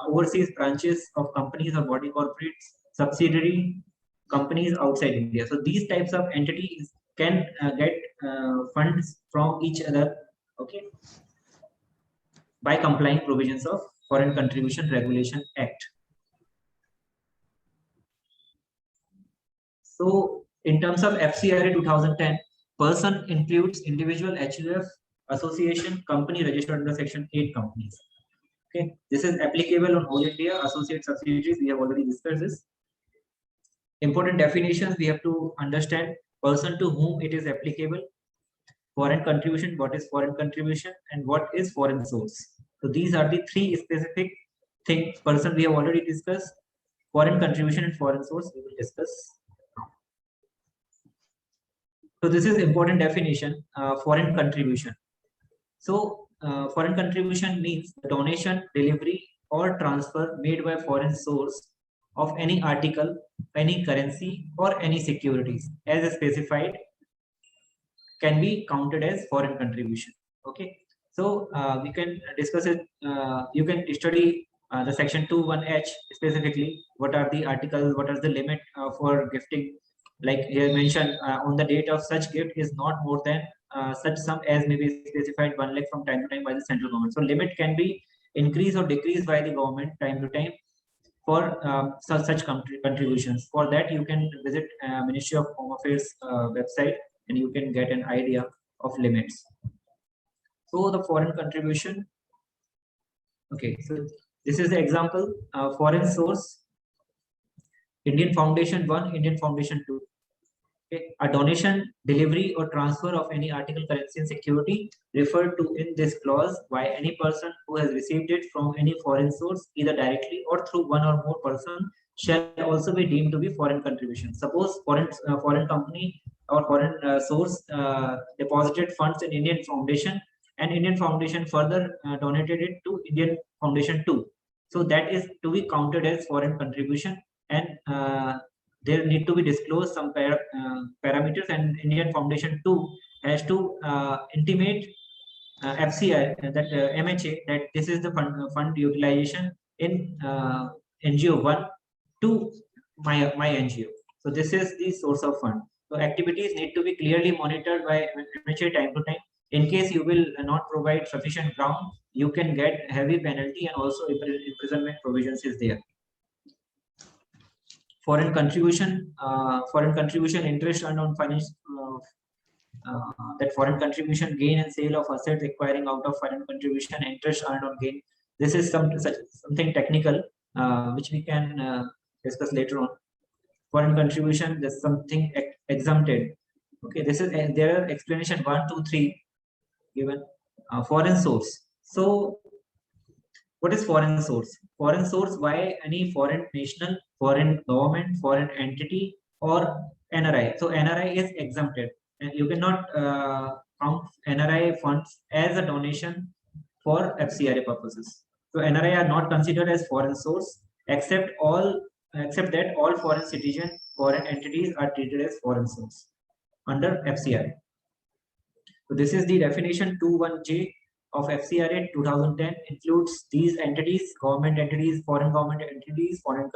overseas branches of companies or body corporates, subsidiary companies outside India. So these types of entities can get funds from each other, okay, by complying provisions of Foreign Contribution Regulation Act. So in terms of FCRA 2010, person includes individual, HUF, association, company registered under Section 8 companies. Okay, this is applicable on all India, associate subsidiaries. We have already discussed this. Important definitions we have to understand: person to whom it is applicable, foreign contribution, what is foreign contribution, and what is foreign source. So these are the three specific things. Person we have already discussed. Foreign contribution and foreign source we will discuss. So this is important definition, foreign contribution. So foreign contribution means the donation, delivery, or transfer made by foreign source of any article, any currency, or any securities as specified can be counted as foreign contribution. Okay, so we can discuss it. You can study the section 2(1)(h) specifically. What are the articles? What are the limit for gifting? Like here mentioned, on the date of such gift is not more than such sum as may be specified 1 lakh from time to time by the central government. So limit can be increased or decreased by the government time to time for such contributions. For that, you can visit Ministry of Home Affairs website and you can get an idea of limits. So the foreign contribution. Okay, so this is the example. Foreign source: Indian Foundation 1, Indian Foundation 2. Okay. A donation, delivery, or transfer of any article, currency, and security referred to in this clause by any person who has received it from any foreign source, either directly or through one or more person, shall also be deemed to be foreign contribution. Suppose foreign company or foreign source deposited funds in Indian Foundation, and Indian Foundation further donated it to Indian Foundation 2. So that is to be counted as foreign contribution, and there need to be disclosed some parameters, and Indian Foundation 2 has to intimate FCI, that MHA, that this is the fund utilization in NGO 1 to my NGO. So this is the source of fund. So activities need to be clearly monitored by MHA time to time. In case you will not provide sufficient ground, you can get heavy penalty, and also imprisonment provisions is there. Foreign contribution interest earned on finance, that foreign contribution gain and sale of assets acquiring out of foreign contribution, interest earned on gain. This is something technical which we can discuss later on. Foreign contribution, there's something exempted. Okay, this is there are explanation 1, 2, 3 given. Foreign source. So what is foreign source? Foreign source by any foreign national, foreign government, foreign entity, or NRI. So NRI is exempted, and you cannot count NRI funds as a donation for FCRA purposes. So NRI are not considered as foreign source, except that all foreign citizens, foreign entities are treated as foreign source under FCRA. So this is the definition 2(1)(j) of FCRA 2010. Includes these entities: government entities, foreign government entities, foreign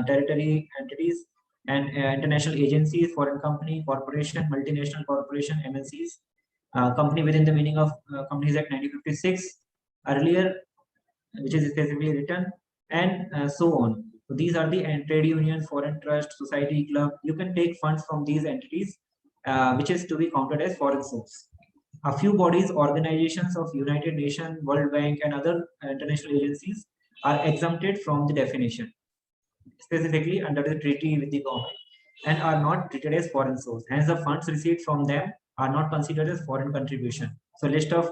territory entities, and international agencies, foreign company, corporation, multinational corporation, MNCs, company within the meaning of Companies Act 1956 earlier, which is specifically written, and so on. So these are the trade unions, foreign trust, society, club. You can take funds from these entities, which is to be counted as foreign source. A few bodies, organizations of United Nations, World Bank, and other international agencies are exempted from the definition, specifically under the treaty with the government, and are not treated as foreign source. Hence, the funds received from them are not considered as foreign contribution. So, list of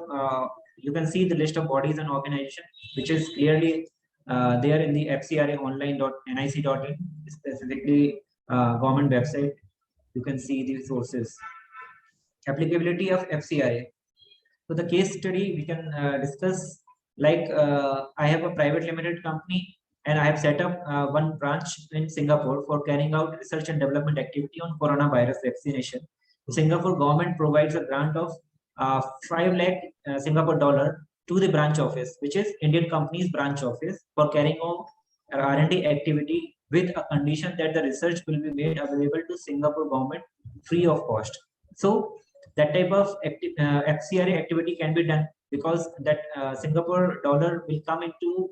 you can see the list of bodies and organizations, which is clearly there in the FCRA-online.nic.in, specifically government website. You can see the sources. Applicability of FCRA. So the case study we can discuss, like I have a private limited company and I have set up one branch in Singapore for carrying out research and development activity on coronavirus vaccination. The Singapore government provides a grant of 5 lakh Singapore dollar to the branch office, which is Indian company's branch office, for carrying out R&D activity with a condition that the research will be made available to Singapore government free of cost. So that type of FCRA activity can be done because that Singapore dollar will come into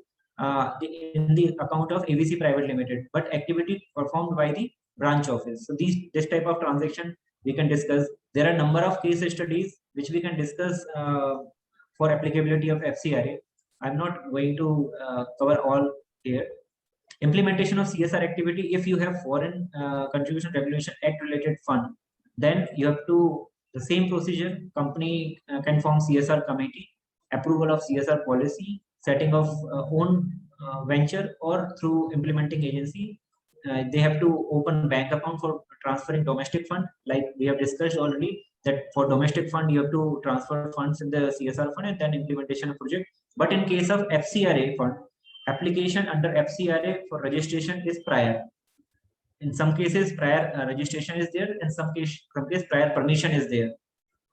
in the account of ABC Private Limited, but activity performed by the branch office. So this type of transaction we can discuss. There are a number of case studies which we can discuss for applicability of FCRA. I'm not going to cover all here. Implementation of CSR activity. If you have Foreign Contribution Regulation Act related fund, then you have to the same procedure. Company can form CSR committee, approval of CSR policy, setting of own venture, or through implementing agency. They have to open bank account for transferring domestic fund, like we have discussed already, that for domestic fund you have to transfer funds in the CSR fund and then implementation of project. But in case of FCRA fund, application under FCRA for registration is prior. In some cases prior registration is there, in some case prior permission is there.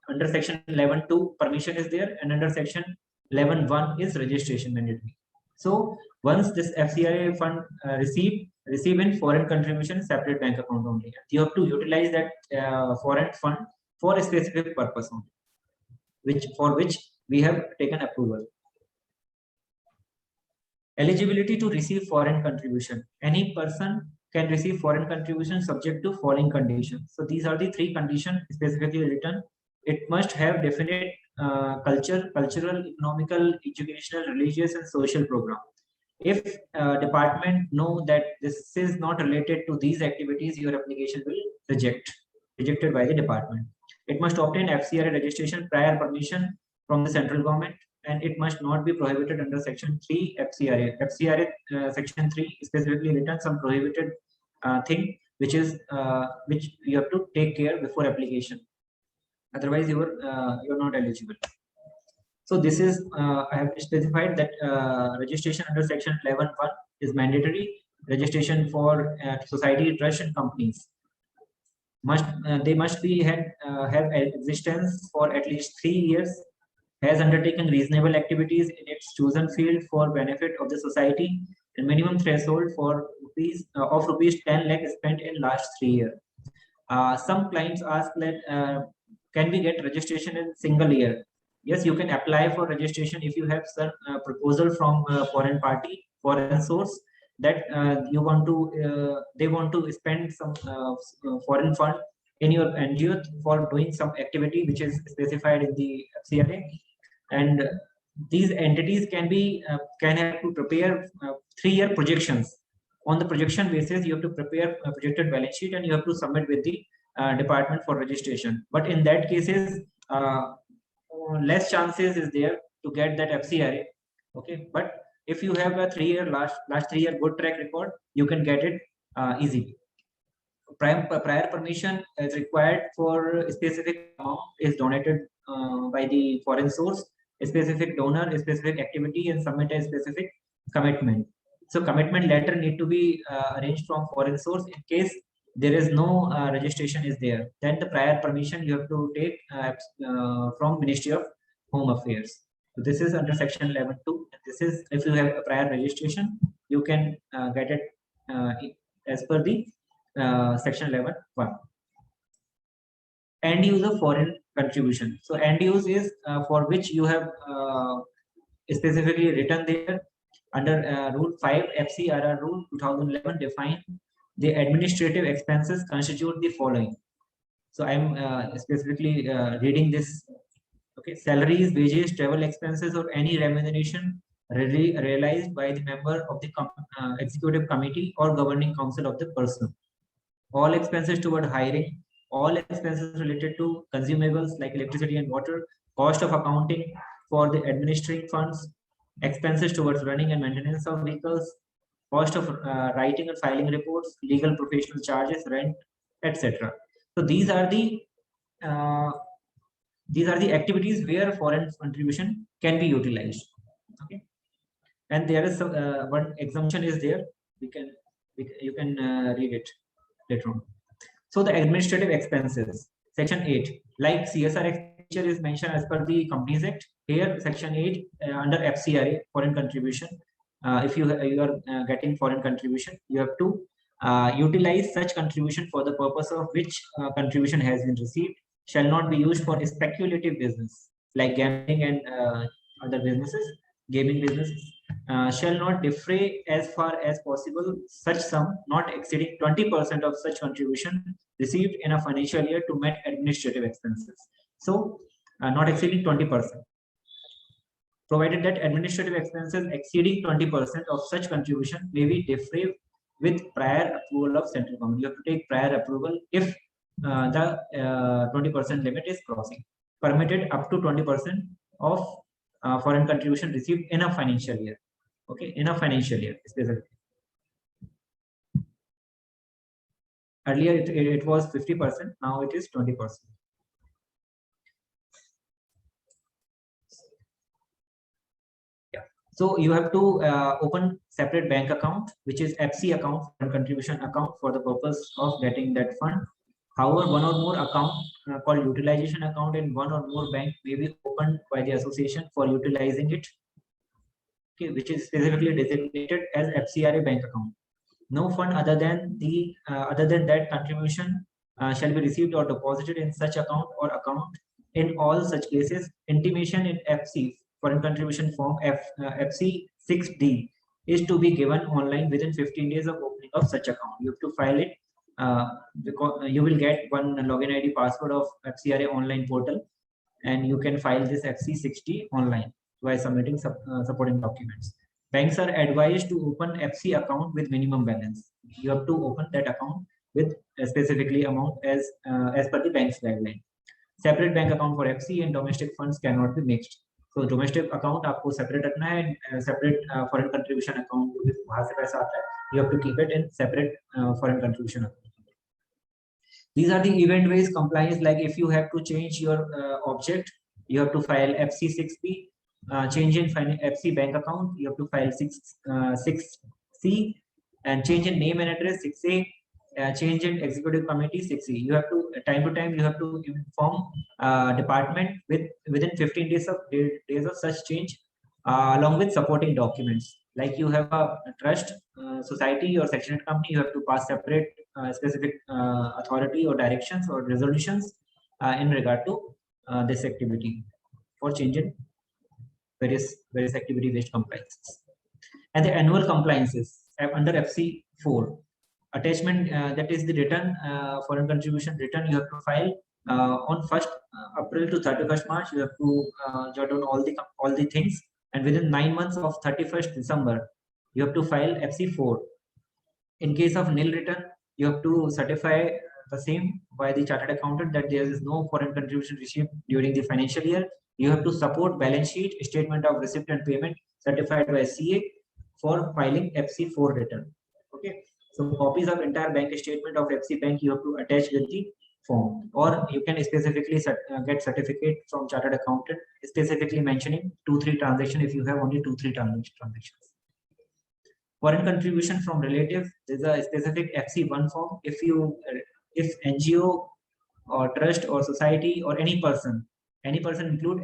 Under section 11.2 permission is there, and under section 11.1 is registration mandatory. So once this FCRA fund receive in foreign contribution separate bank account only, you have to utilize that foreign fund for a specific purpose only, for which we have taken approval. Eligibility to receive foreign contribution. Any person can receive foreign contribution subject to following conditions. So these are the 3 conditions specifically written. It must have definite cultural, economical, educational, religious, and social program. If department know that this is not related to these activities, your application will rejected by the department. It must obtain FCRA registration prior permission from the central government, and it must not be prohibited under section 3 FCRA. FCRA section 3 specifically written some prohibited thing which you have to take care before application. Otherwise, you're not eligible. So this is I have specified that registration under section 11.1 is mandatory. Registration for society, trust, and companies they must be have existence for at least 3 years, has undertaken reasonable activities in its chosen field for benefit of the society, and minimum threshold for rupees 10 lakh spent in last 3 years. Some clients ask that can we get registration in single year? Yes, you can apply for registration if you have some proposal from foreign party, foreign source, that they want to spend some foreign fund in your NGO for doing some activity which is specified in the FCRA, and these entities can have to prepare 3-year projections. On the projection basis, you have to prepare a projected balance sheet and you have to submit with the department for registration. But in that cases, less chances is there to get that FCRA. Okay, but if you have a 3-year last 3-year good track record, you can get it easily. Prior permission is required for a specific amount is donated by the foreign source, a specific donor, a specific activity, and submit a specific commitment. So commitment letter need to be arranged from foreign source. In case there is no registration is there, then the prior permission you have to take from Ministry of Home Affairs. So this is under section 11.2. This is if you have a prior registration, you can get it as per the section 11.1. End use of foreign contribution. So end use is for which you have specifically written there under Rule 5 FCRR Rule 2011 define the administrative expenses constitute the following. So I'm specifically reading this. Okay, salaries, wages, travel expenses, or any remuneration realized by the member of the executive committee or governing council of the person. All expenses toward hiring, all expenses related to consumables like electricity and water, cost of accounting for the administering funds, expenses towards running and maintenance of vehicles, cost of writing and filing reports, legal professional charges, rent, etc. So these are the activities where foreign contribution can be utilized. Okay. And there is some one exemption is there. You can read it later on. So the administrative expenses, section 8, like CSR expenditure is mentioned as per the Companies Act. Here, section 8 under FCRA, foreign contribution. If you are getting foreign contribution, you have to utilize such contribution for the purpose of which contribution has been received, shall not be used for speculative business like gambling and other businesses, gaming businesses. Shall not defray as far as possible such sum not exceeding 20% of such contribution received in a financial year to meet administrative expenses. So, not exceeding 20%. Provided that administrative expenses exceeding 20% of such contribution may be defrayed with prior approval of central government. You have to take prior approval if the 20% limit is crossing. Permitted up to 20% of foreign contribution received in a financial year. Okay, in a financial year specifically. Earlier it was 50%, now it is 20%. Yeah. So you have to open separate bank account, which is FC account and contribution account for the purpose of getting that fund. However, one or more account called utilization account in one or more bank may be opened by the association for utilizing it. Okay, which is specifically designated as FCRA bank account. No fund other than that contribution shall be received or deposited in such account or account. In all such cases, intimation in FC foreign contribution form FC 6D is to be given online within 15 days of opening of such account. You have to file it because you will get one login ID password of FCRA online portal, and you can file this FC 6D online by submitting supporting documents. Banks are advised to open FC account with minimum balance. You have to open that account with a specifically amount as per the bank's guideline. Separate bank account for FC and domestic funds cannot be mixed. So domestic account आपको separate रखना है, separate foreign contribution account वहाँ से पैसा आता है, you have to keep it in separate foreign contribution account. These are the event-based compliance. Like if you have to change your object, you have to file FC 6B. Change in FC bank account, you have to file 6C, and change in name and address 6A. Change in executive committee 6C. You have to time to time you have to inform department within 15 days of such change, along with supporting documents. Like you have a trust society or sectioned company, you have to pass separate specific authority or directions or resolutions in regard to this activity for change in various activity based compliances. And the annual compliances under FC 4 attachment, that is the return, foreign contribution return you have to file on 1st April to 31st March. You have to jot down all the things, and within 9 months of 31st December you have to file FC 4. In case of nil return, you have to certify the same by the chartered accountant that there is no foreign contribution received during the financial year. You have to support balance sheet, statement of receipt and payment certified by CA for filing FC 4 return. Okay, so copies of entire bank statement of FC bank you have to attach with the form, or you can specifically get certificate from chartered accountant specifically mentioning 2-3 transaction if you have only 2-3 transactions. Foreign contribution from relative, there is a specific FC1 form. If NGO or trust or society or any person include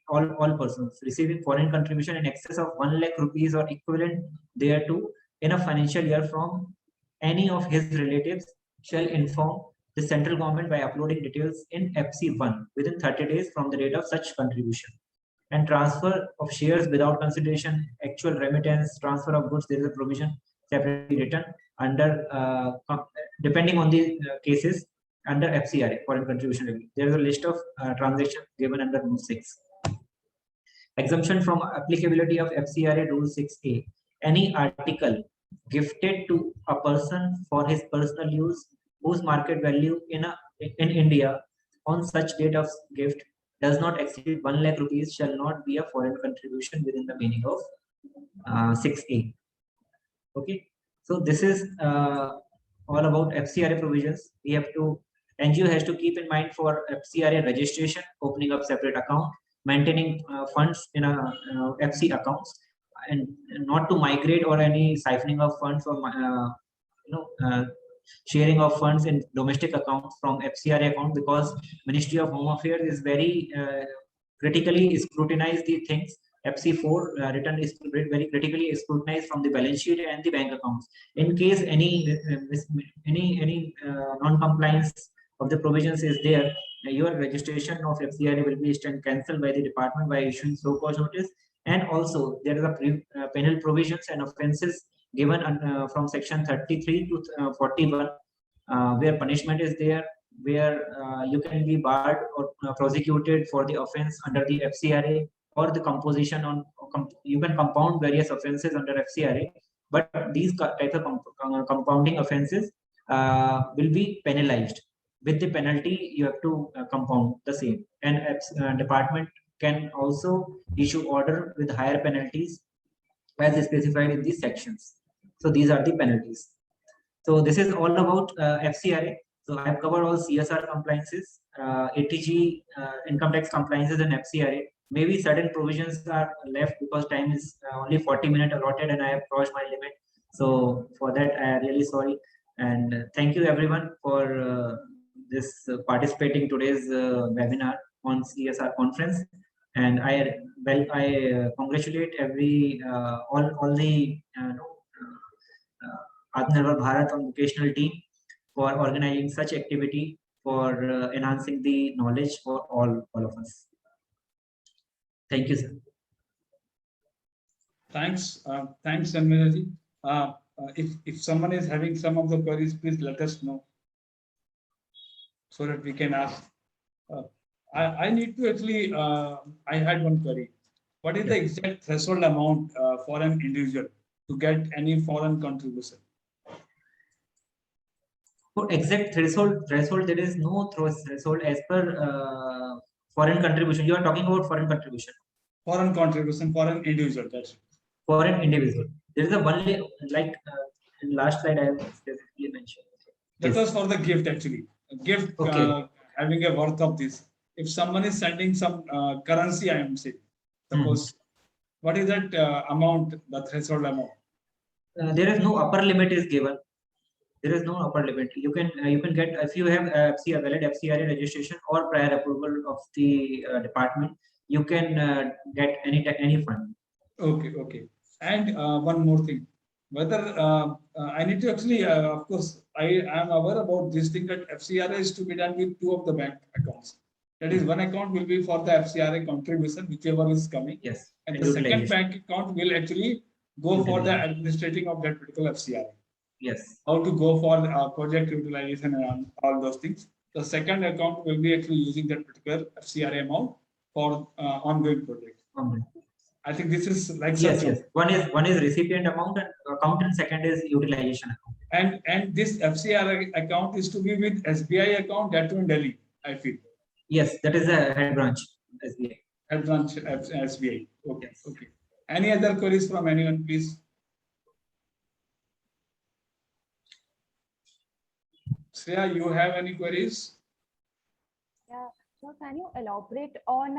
all persons receiving foreign contribution in excess of 1 lakh rupees or equivalent thereto in a financial year from any of his relatives shall inform the central government by uploading details in FC1 within 30 days from the date of such contribution. And transfer of shares without consideration, actual remittance, transfer of goods, there is a provision separately written under depending on the cases under FCRA, foreign contribution review. There is a list of transactions given under Rule 6. Exemption from applicability of FCRA Rule 6A. Any article gifted to a person for his personal use whose market value in India on such date of gift does not exceed 1 lakh rupees shall not be a foreign contribution within the meaning of 6A. Okay, so this is all about FCRA provisions. We have to, NGO has to keep in mind for FCRA registration, opening up separate account, maintaining funds in a FC accounts, and not to migrate or any siphoning of funds or sharing of funds in domestic accounts from FCRA account, because Ministry of Home Affairs is very critically scrutinize the things. FC4 return is very critically scrutinized from the balance sheet and the bank accounts. In case any non-compliance of the provisions is there, your registration of FCRA will be cancelled by the department by issuing so cause notice. And also there is a penal provisions and offences given from section 33 to 41, where punishment is there, where you can be barred or prosecuted for the offense under the FCRA, or the composition on you can compound various offenses under FCRA, but these types of compounding offenses will be penalized. With the penalty, you have to compound the same, and department can also issue order with higher penalties as specified in these sections. So these are the penalties. So this is all about FCRA. So I have covered all CSR compliances, ATG, income tax compliances, and FCRA. Maybe certain provisions are left because time is only 40 minutes allotted and I have crossed my limit. So for that, I am really sorry. And thank you everyone for this participating today's webinar on CSR conference. And I congratulate all the Atmanirbhar Bharat on vocational team for organizing such activity, for enhancing the knowledge for all of us. Thank you, sir. Thanks, Janmiraji. If someone is having some of the queries, please let us know so that we can ask. I need to actually, I had one query. What is the exact threshold amount for an individual to get any foreign contribution? For exact threshold, there is no threshold as per foreign contribution. You are talking about foreign contribution. Foreign contribution for an individual. That's it. For an individual, there is a one like in last slide I have specifically mentioned. That was for the gift actually. A gift having a worth of this. If someone is sending some currency, I am saying, suppose, what is that amount, the threshold amount? There is no upper limit is given. There is no upper limit. You can get, if you have a valid FCRA registration or prior approval of the department, you can get any fund. Okay. And one more thing, whether I need to actually, of course, I am aware about this thing that FCRA is to be done with two of the bank accounts. That is, one account will be for the FCRA contribution, whichever is coming. Yes. And the second bank account will actually go for the administrating of that particular FCRA. Yes. How to go for project utilization and all those things. The second account will be actually using that particular FCRA amount for ongoing project. I think this is like yes. One is recipient amount and second is utilization account. And this FCRA account is to be with SBI account that too in Delhi, I feel. Yes, that is a head branch SBI. Head branch SBI. Okay. Yes. Okay. Any other queries from anyone, please? Shreya, you have any queries? Yeah. So can you elaborate on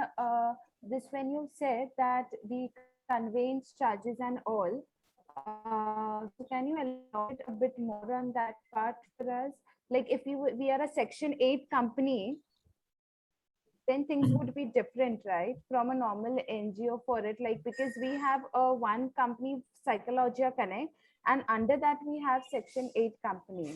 this when you said that the conveyance charges and all? So can you elaborate a bit more on that part for us? Like if we are a Section 8 company, then things would be different, right? From a normal NGO for it, like because we have one company, Psychologia Connect, and under that we have Section 8 company.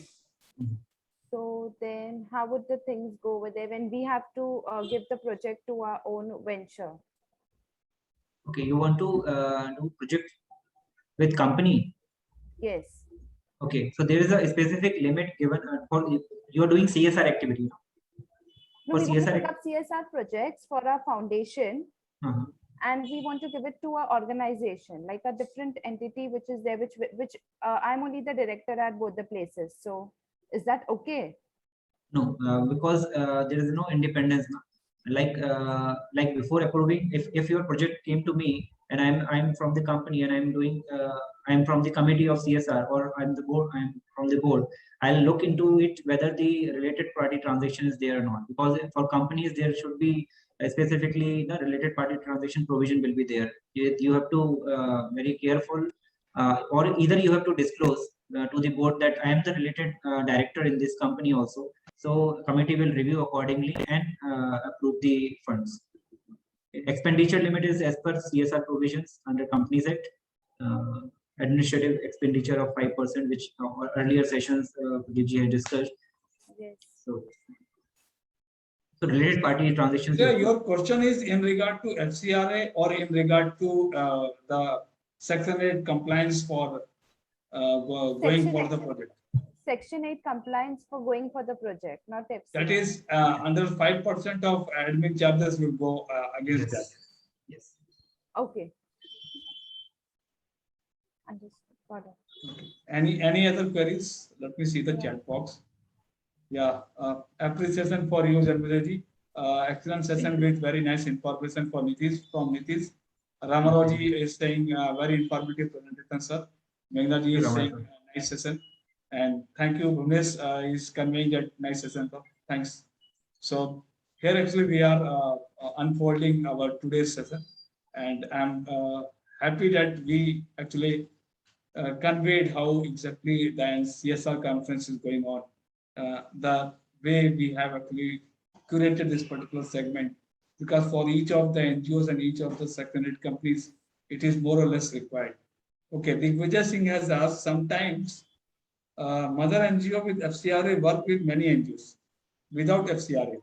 So then how would the things go over there when we have to give the project to our own venture? Okay, you want to do project with company? Yes. Okay, so there is a specific limit given for you are doing CSR activity. No, we want to pick up CSR projects for our foundation, and we want to give it to our organization, like a different entity which is there, which I'm only the director at both the places. So is that okay? No, because there is no independence. Like before approving, if your project came to me and I'm from the company, and I'm doing I'm from the committee of CSR, or I'm from the board, I'll look into it whether the related party transaction is there or not. Because for companies, there should be specifically the related party transaction provision will be there. You have to very careful, or either you have to disclose to the board that I am the related director in this company also. So committee will review accordingly and approve the funds. Expenditure limit is as per CSR provisions under Companies Act. Administrative expenditure of 5%, which earlier sessions DG had discussed. Yes. So related party transactions. Yeah, your question is in regard to FCRA or in regard to the Section 8 compliance for going Section for 8. the project. Section 8 compliance for going for the project, not FCRA. That is under 5% of admin charges will go against that. Yes. Okay. Understood. Got it. Okay. Any other queries? Let me see the chat box. Yeah, appreciation for you, Janmiraji. Excellent session with very nice information for Nitish from Nitish. Ramaraji is saying very informative presentation, sir. Meghnaji is saying nice session. And thank you, Bhunesh is conveying that nice session. So thanks. So here actually we are unfolding our today's session, and I'm happy that we actually conveyed how exactly the CSR conference is going on. The way we have actually curated this particular segment, because for each of the NGOs and each of the secondary companies, it is more or less required. Okay, Digvijay Singh has asked, sometimes mother NGO with FCRA work with many NGOs without FCRA.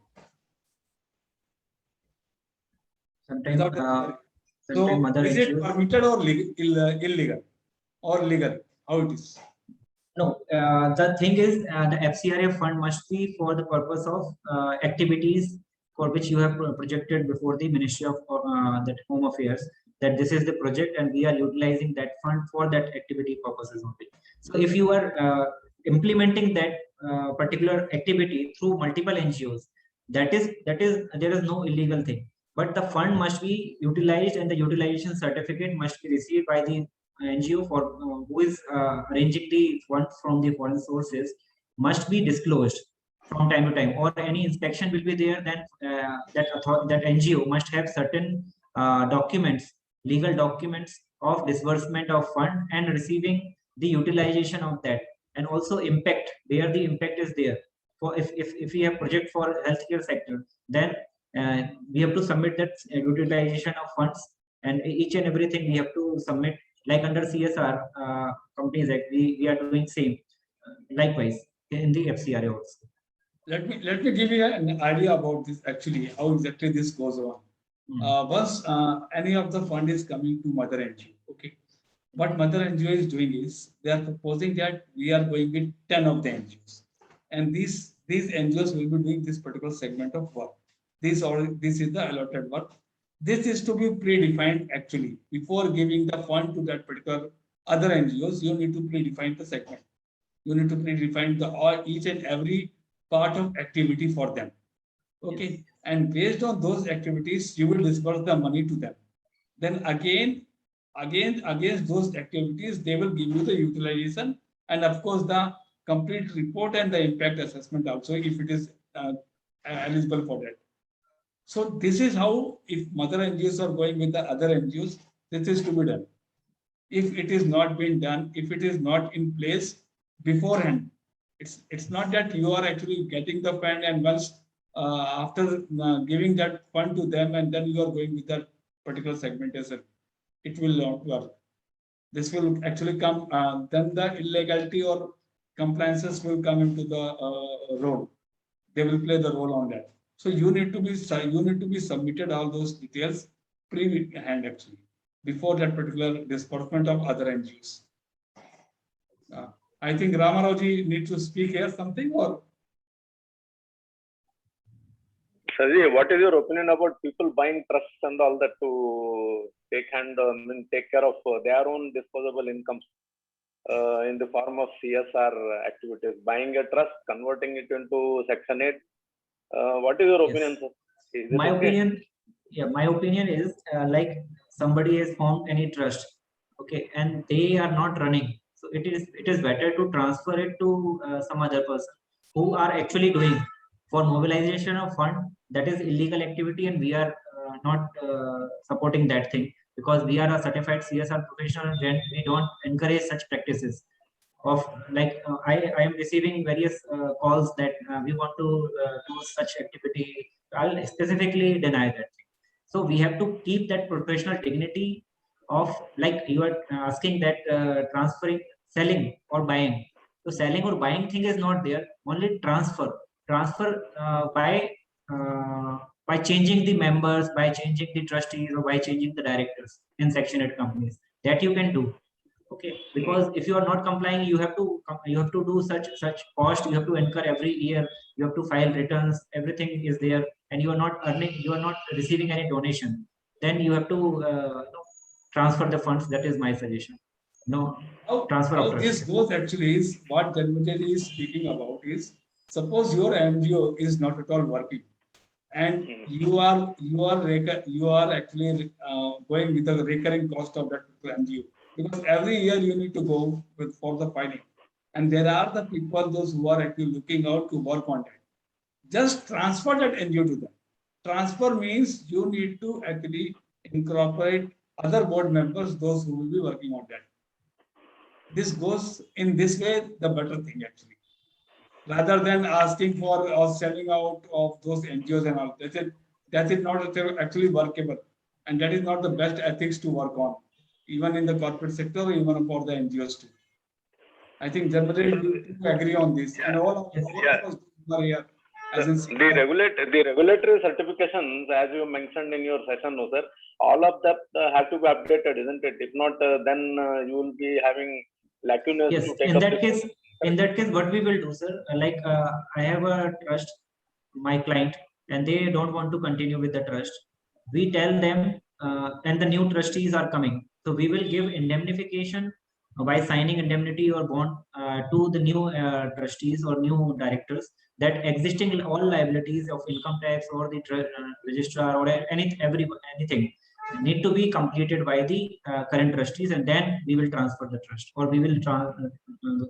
Sometimes, so mother is it permitted or illegal or legal? How it is? No, the thing is, the FCRA fund must be for the purpose of activities for which you have projected before the Ministry of that Home Affairs, that this is the project and we are utilizing that fund for that activity purposes only. So if you are implementing that particular activity through multiple NGOs, that is there is no illegal thing. But the fund must be utilized, and the utilization certificate must be received by the NGO for who is arranging the funds from the foreign sources, must be disclosed from time to time, or any inspection will be there. Then that NGO must have certain documents, legal documents of disbursement of fund and receiving the utilization of that, and also impact, where the impact is there. For if we have project for healthcare sector, then we have to submit that utilization of funds, and each and everything we have to submit. Like under CSR Companies Act, we are doing same. Likewise in the FCRA also. Let me give you an idea about this actually, how exactly this goes on. Once any of the fund is coming to mother NGO, okay, what mother NGO is doing is they are proposing that we are going with 10 of the NGOs, and these NGOs will be doing this particular segment of work. This is the allotted work. This is to be predefined actually. Before giving the fund to that particular other NGOs, you need to predefine the segment. You need to predefine each and every part of activity for them. Okay. Yes. And based on those activities, you will disburse the money to them. Then again, against those activities, they will give you the utilization and of course the complete report and the impact assessment also, if it is eligible for that. So this is how, if mother NGOs are going with the other NGOs, this is to be done. If it is not being done, if it is not in place beforehand, it's not that you are actually getting the fund and once after giving that fund to them and then you are going with that particular segmentation, it will not work. This will actually come, then the illegality or compliances will come into the road. They will play the role on that. So you need to be submitted all those details pre-hand actually before that particular disbursement of other NGOs. I think Ramaraji needs to speak here something, or Sajid, what is your opinion about people buying trusts and all that to take care of their own disposable incomes in the form of CSR activities? Buying a trust, converting it into Section 8. What is your opinion, sir? My opinion is like somebody has formed any trust, okay, and they are not running, so it is better to transfer it to some other person who are actually doing. For mobilization of fund, that is illegal activity, and we are not supporting that thing, because we are a certified CSR professional, and we don't encourage such practices of like I am receiving various calls that we want to do such activity. I'll specifically deny that. So we have to keep that professional dignity of, like you are asking, that transferring, selling or buying. So selling or buying thing is not there. Only transfer by changing the members, by changing the trustees, or by changing the directors in Section 8 companies. That you can do. Okay, because if you are not complying, you have to do such cost. You have to incur every year. You have to file returns. Everything is there, and you are not earning. You are not receiving any donation. Then you have to transfer the funds. That is my suggestion. No transfer How of this trust. goes actually is what Dhananjay is speaking about is, suppose your NGO is not at all working, and you are actually going with the recurring cost of that NGO, because every year you need to go with for the filing, and there are the people those who are actually looking out to work on that. Just transfer that NGO to them. Transfer means you need to actually incorporate other board members, those who will be working on that. This goes in this way, the better thing actually, rather than asking for or selling out of those NGOs and all. That is not actually workable, and that is not the best ethics to work on, even in the corporate sector, or even for the NGOs too. I think generally you agree on this, and all of us are here. The regulatory certifications, as you mentioned in your session, no, sir, all of that have to be updated, isn't it? If not, then you will be having lacunas. Yes, to take in up that case, what we will do, sir, like I have a trust, my client, and they don't want to continue with the trust. We tell them, and the new trustees are coming, so we will give indemnification by signing indemnity or bond to the new trustees or new directors, that existing all liabilities of income tax or the registrar or anything need to be completed by the current trustees, and then we will transfer the trust, or we will transfer the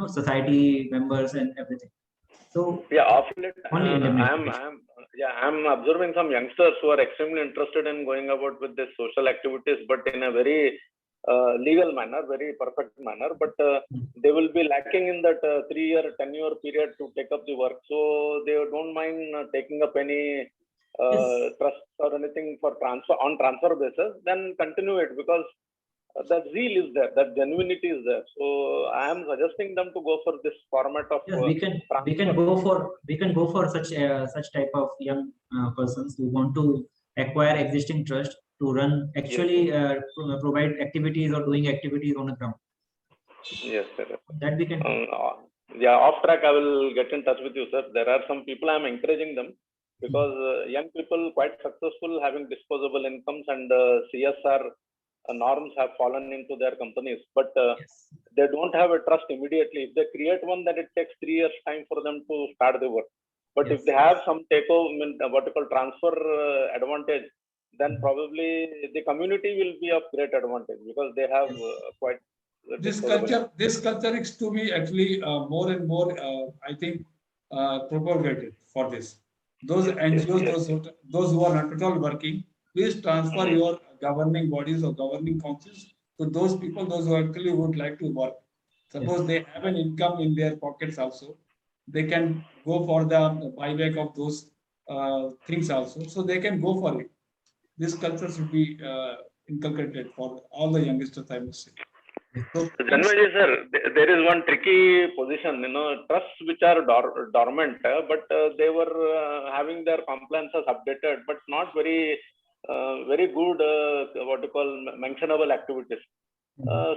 society members and everything. So yeah, of late, only I'm observing some youngsters who are extremely interested in going about with this social activities, but in a very legal manner, very perfect manner, but they will be lacking in that 3-year, 10-year period to take up the work. So they don't mind taking up any trust or anything for transfer basis, then continue it, because that zeal is there, that genuinity is there. So I am suggesting them to go for this format of. Yes, we can go for such type of young persons who want to acquire existing trust to run actually provide activities or doing activities on the ground. Yes, sir. That we can. Yeah, off track, I will get in touch with you, sir. There are some people I am encouraging them, because young people quite successful, having disposable incomes, and CSR norms have fallen into their companies, but they don't have a trust immediately. If they create one, then it takes 3 years time for them to start the work. But if they have some takeover, what you call transfer advantage, then probably the community will be of great advantage, because they have quite. This culture is to be actually more and more, I think, propagated for this. Those NGOs, those who are not at all working, please transfer your governing bodies or governing councils to those people, those who actually would like to work. Suppose they have an income in their pockets also, they can go for the buyback of those things also. So they can go for it. This culture should be inculcated for all the youngsters, I must say. So, Janmaji sir, there is one tricky position, trusts which are dormant, but they were having their compliances updated, but not very good, what you call, mentionable activities.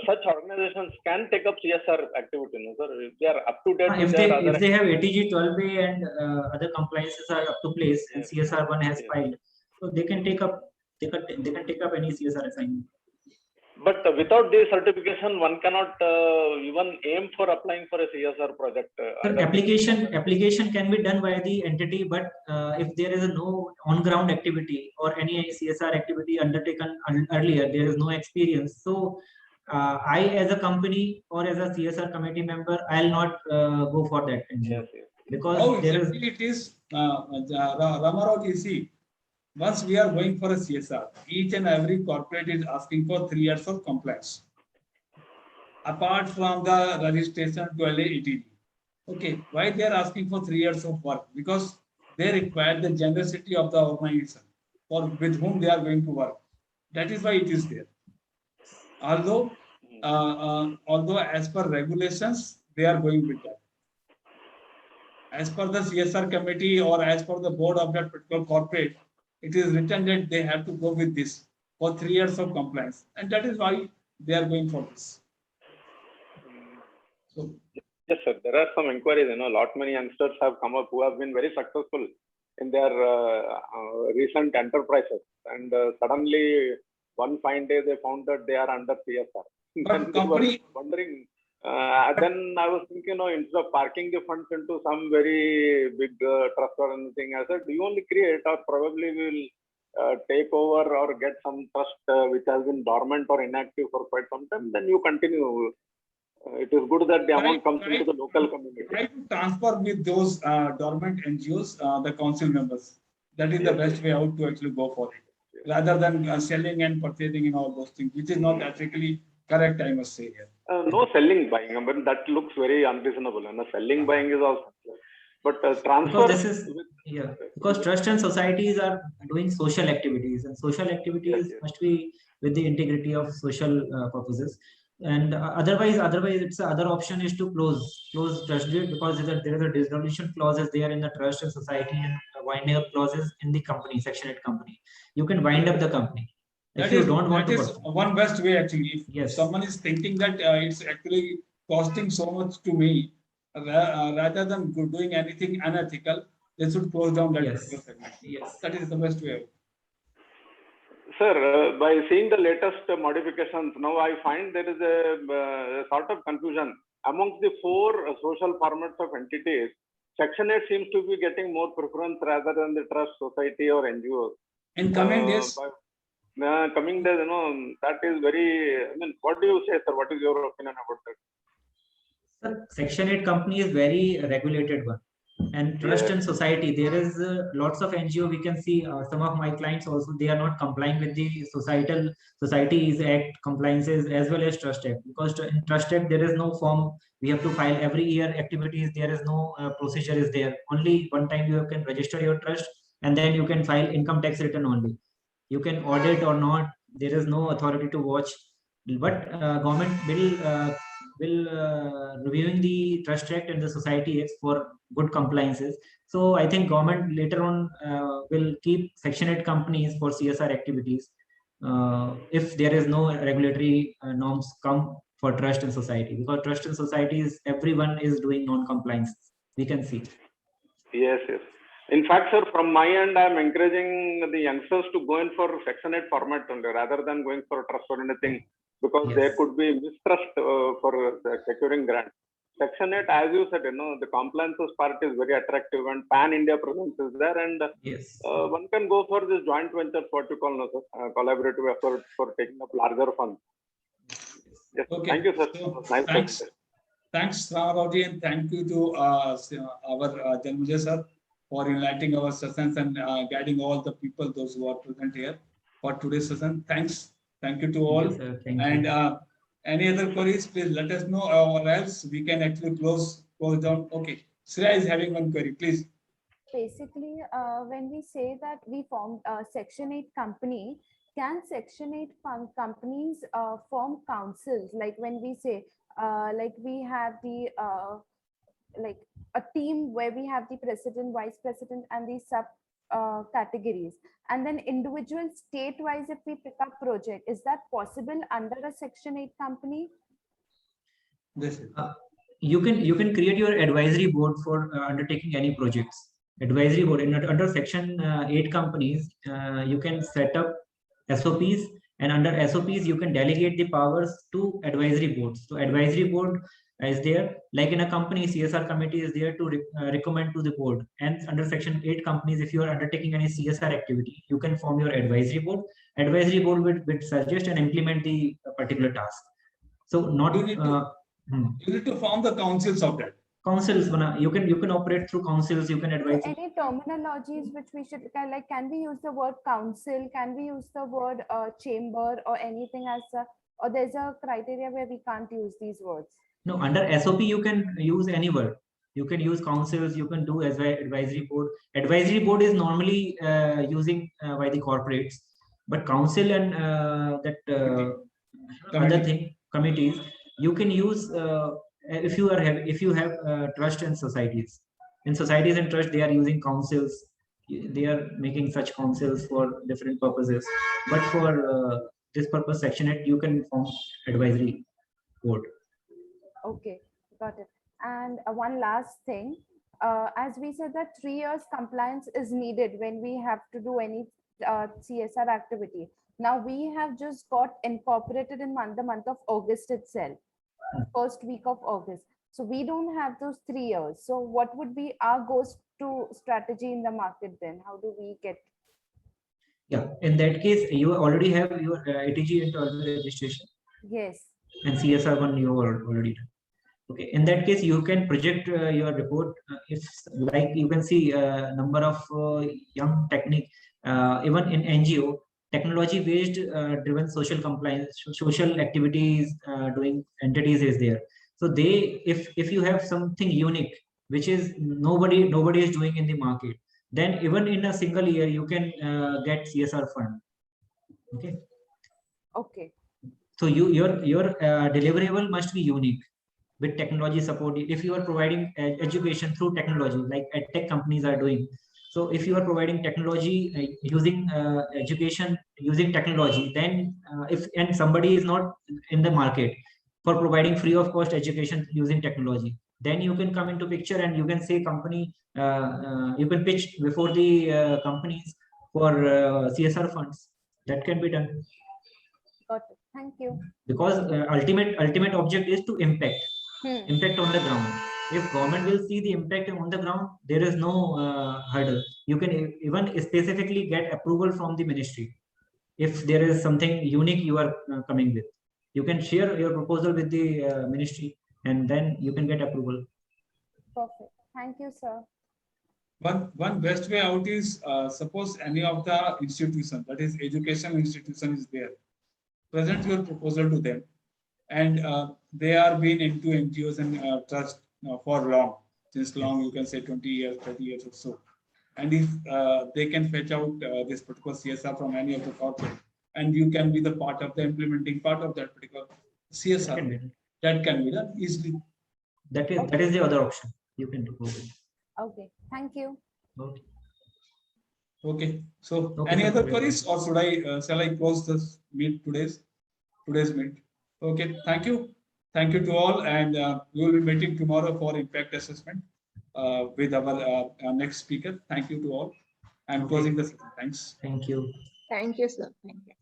Such organizations can take up CSR activity, sir. If they are up to date. If they have ATG 12A and other compliances are up to place, and CSR 1 has filed, so they can take up. They can take up any CSR assignment. But without this certification, one cannot even aim for applying for a CSR project. Sir, application can be done by the entity, but if there is no on-ground activity or any CSR activity undertaken earlier, there is no experience. So I, as a company or as a CSR committee member, I'll not go for that NGO, because How there is. exactly it is, Ramarao, you see, once we are going for a CSR, each and every corporate is asking for 3 years of compliance. Apart from the registration to LAETD. Okay, why they are asking for 3 years of work? Because they require the generosity of the organization or with whom they are going to work. That is why it is there. Although as per regulations, they are going with that. As per the CSR committee or as per the board of that particular corporate, it is written that they have to go with this for 3 years of compliance. And that is why they are going for this. So, yes, sir. There are some inquiries. A lot many youngsters have come up who have been very successful in their recent enterprises, and suddenly one fine day they found that they are under CSR. Then company wondering. Then I was thinking, instead of parking the funds into some very big trust or anything, I said, you only create, or probably will take over or get some trust which has been dormant or inactive for quite some time. Then you continue. It is good that the amount comes into the local community. Try to transfer with those dormant NGOs, the council members. That is the best way out to actually go for it, rather than selling and purchasing and all those things, which is not ethically correct, I must say here. No selling buying, but that looks very unreasonable. And selling buying is also. But transfer. Because this is because trust and societies are doing social activities, and social activities must be with the integrity of social purposes. And otherwise it's other option is to close trust deed, because there is a dissolution clauses there in the trust and society, and winding up clauses in the company, Section 8 company. You can wind up the company. If you don't want to. That is one best way actually. If someone is thinking that it's actually costing so much to me, rather than doing anything unethical, they should close down that segment. Yes, that is the best way. Sir, by seeing the latest modifications, now I find there is a sort of confusion amongst the 4 social formats of entities. Section 8 seems to be getting more preference rather than the trust, society, or NGOs. In coming days. Coming days, that is very. What do you say, sir? What is your opinion about that? Sir, Section 8 company is very regulated one. And trust and society, there is lots of NGO. We can see some of my clients also, they are not complying with the Societies Act compliances as well as Trust Act, because in Trust Act there is no form we have to file every year activities. There is no procedure is there. Only one time you can register your trust, and then you can file income tax return only. You can audit or not. There is no authority to watch. But government will reviewing the Trust Act and the Society Act for good compliances. So I think government later on will keep Section 8 companies for CSR activities if there is no regulatory norms come for trust and society, because trust and societies, everyone is doing non-compliance. We can see. Yes. In fact, sir, from my end, I am encouraging the youngsters to go in for Section 8 format only, rather than going for trust or anything, because there could be mistrust for securing grants. Section 8, as you said, the compliances part is very attractive, and pan-India presence is there, and one can go for this joint venture, what you call collaborative effort for taking up larger funds. Yes. Okay. Thank you, sir. So, thanks, Ramarao, and thank you to our Janmejay sir for enlightening our sessions and guiding all the people, those who are present here for today's session. Thank you to all. Thank you. Any other queries, please let us know, or else we can actually close down. Okay, Shreya is having one query, please. Basically, when we say that we formed a Section 8 company, can Section 8 companies form councils? Like when we say, like we have the like a team where we have the president, vice president, and the sub categories, and then individual state-wise, if we pick up project, is that possible under a Section 8 company? You can create your advisory board for undertaking any projects. Advisory board under Section 8 companies, you can set up SOPs And under SOPs, you can delegate the powers to advisory boards. So advisory board is there, like in a company, CSR committee is there to recommend to the board. And under Section 8 companies, if you are undertaking any CSR activity, you can form your advisory board. Advisory board will suggest and implement the particular task. So not You need to form the councils of that. Councils, you can operate through councils, you can advise. So any terminologies which we should like, can we use the word council? Can we use the word chamber or anything as a, or there's a criteria where we can't use these words? No, under SOP, you can use any word. You can use councils, you can do as well advisory board. Advisory board is normally using by the corporates, but council and other thing, committees, you can use if you have trust in societies. In societies and trust, they are using councils. They are making such councils for different purposes. But for this purpose, Section 8, you can form advisory board. Okay, got it. And one last thing, as we said that 3 years compliance is needed when we have to do any CSR activity. Now we have just got incorporated in the month of August itself, first week of August. So we don't have those 3 years. So what would be our go-to strategy in the market then? How do we get? Yeah, in that case, you already have your ATG and registration. Yes. And CSR one you already done. Okay, in that case, you can project your report. If like you can see number of young technique, even in NGO, technology-based driven social compliance, social activities doing entities is there. So they, if you have something unique, which is nobody is doing in the market, then even in a single year, you can get CSR fund. Okay. Okay. So your deliverable must be unique with technology support. If you are providing education through technology, like tech companies are doing. So if you are providing technology using education using technology, then if and somebody is not in the market for providing free of cost education using technology, then you can come into picture and you can say company, you can pitch before the companies for CSR funds. That can be done. Got it. Thank you. Because ultimate object is to impact on the ground. If government will see the impact on the ground, there is no hurdle. You can even specifically get approval from the ministry. If there is something unique you are coming with, you can share your proposal with the ministry and then you can get approval. Perfect. Thank you, sir. One best way out is suppose any of the institution, that is education institution is there. Present your proposal to them, and they are being into NGOs and trust for long, since long, you can say 20 years, 30 years or so. And if they can fetch out this particular CSR from any of the corporate, and you can be the part of the implementing part of that particular CSR, that can be done easily. That is the other option you can do. Okay, thank you. Okay, so any other queries, or should I shall I close this meet today's meet? Okay, thank you to all, and we will be meeting tomorrow for impact assessment with our next speaker. Thank you to all. I'm closing the session. Thanks. Thank you. Thank you, sir. Thank you.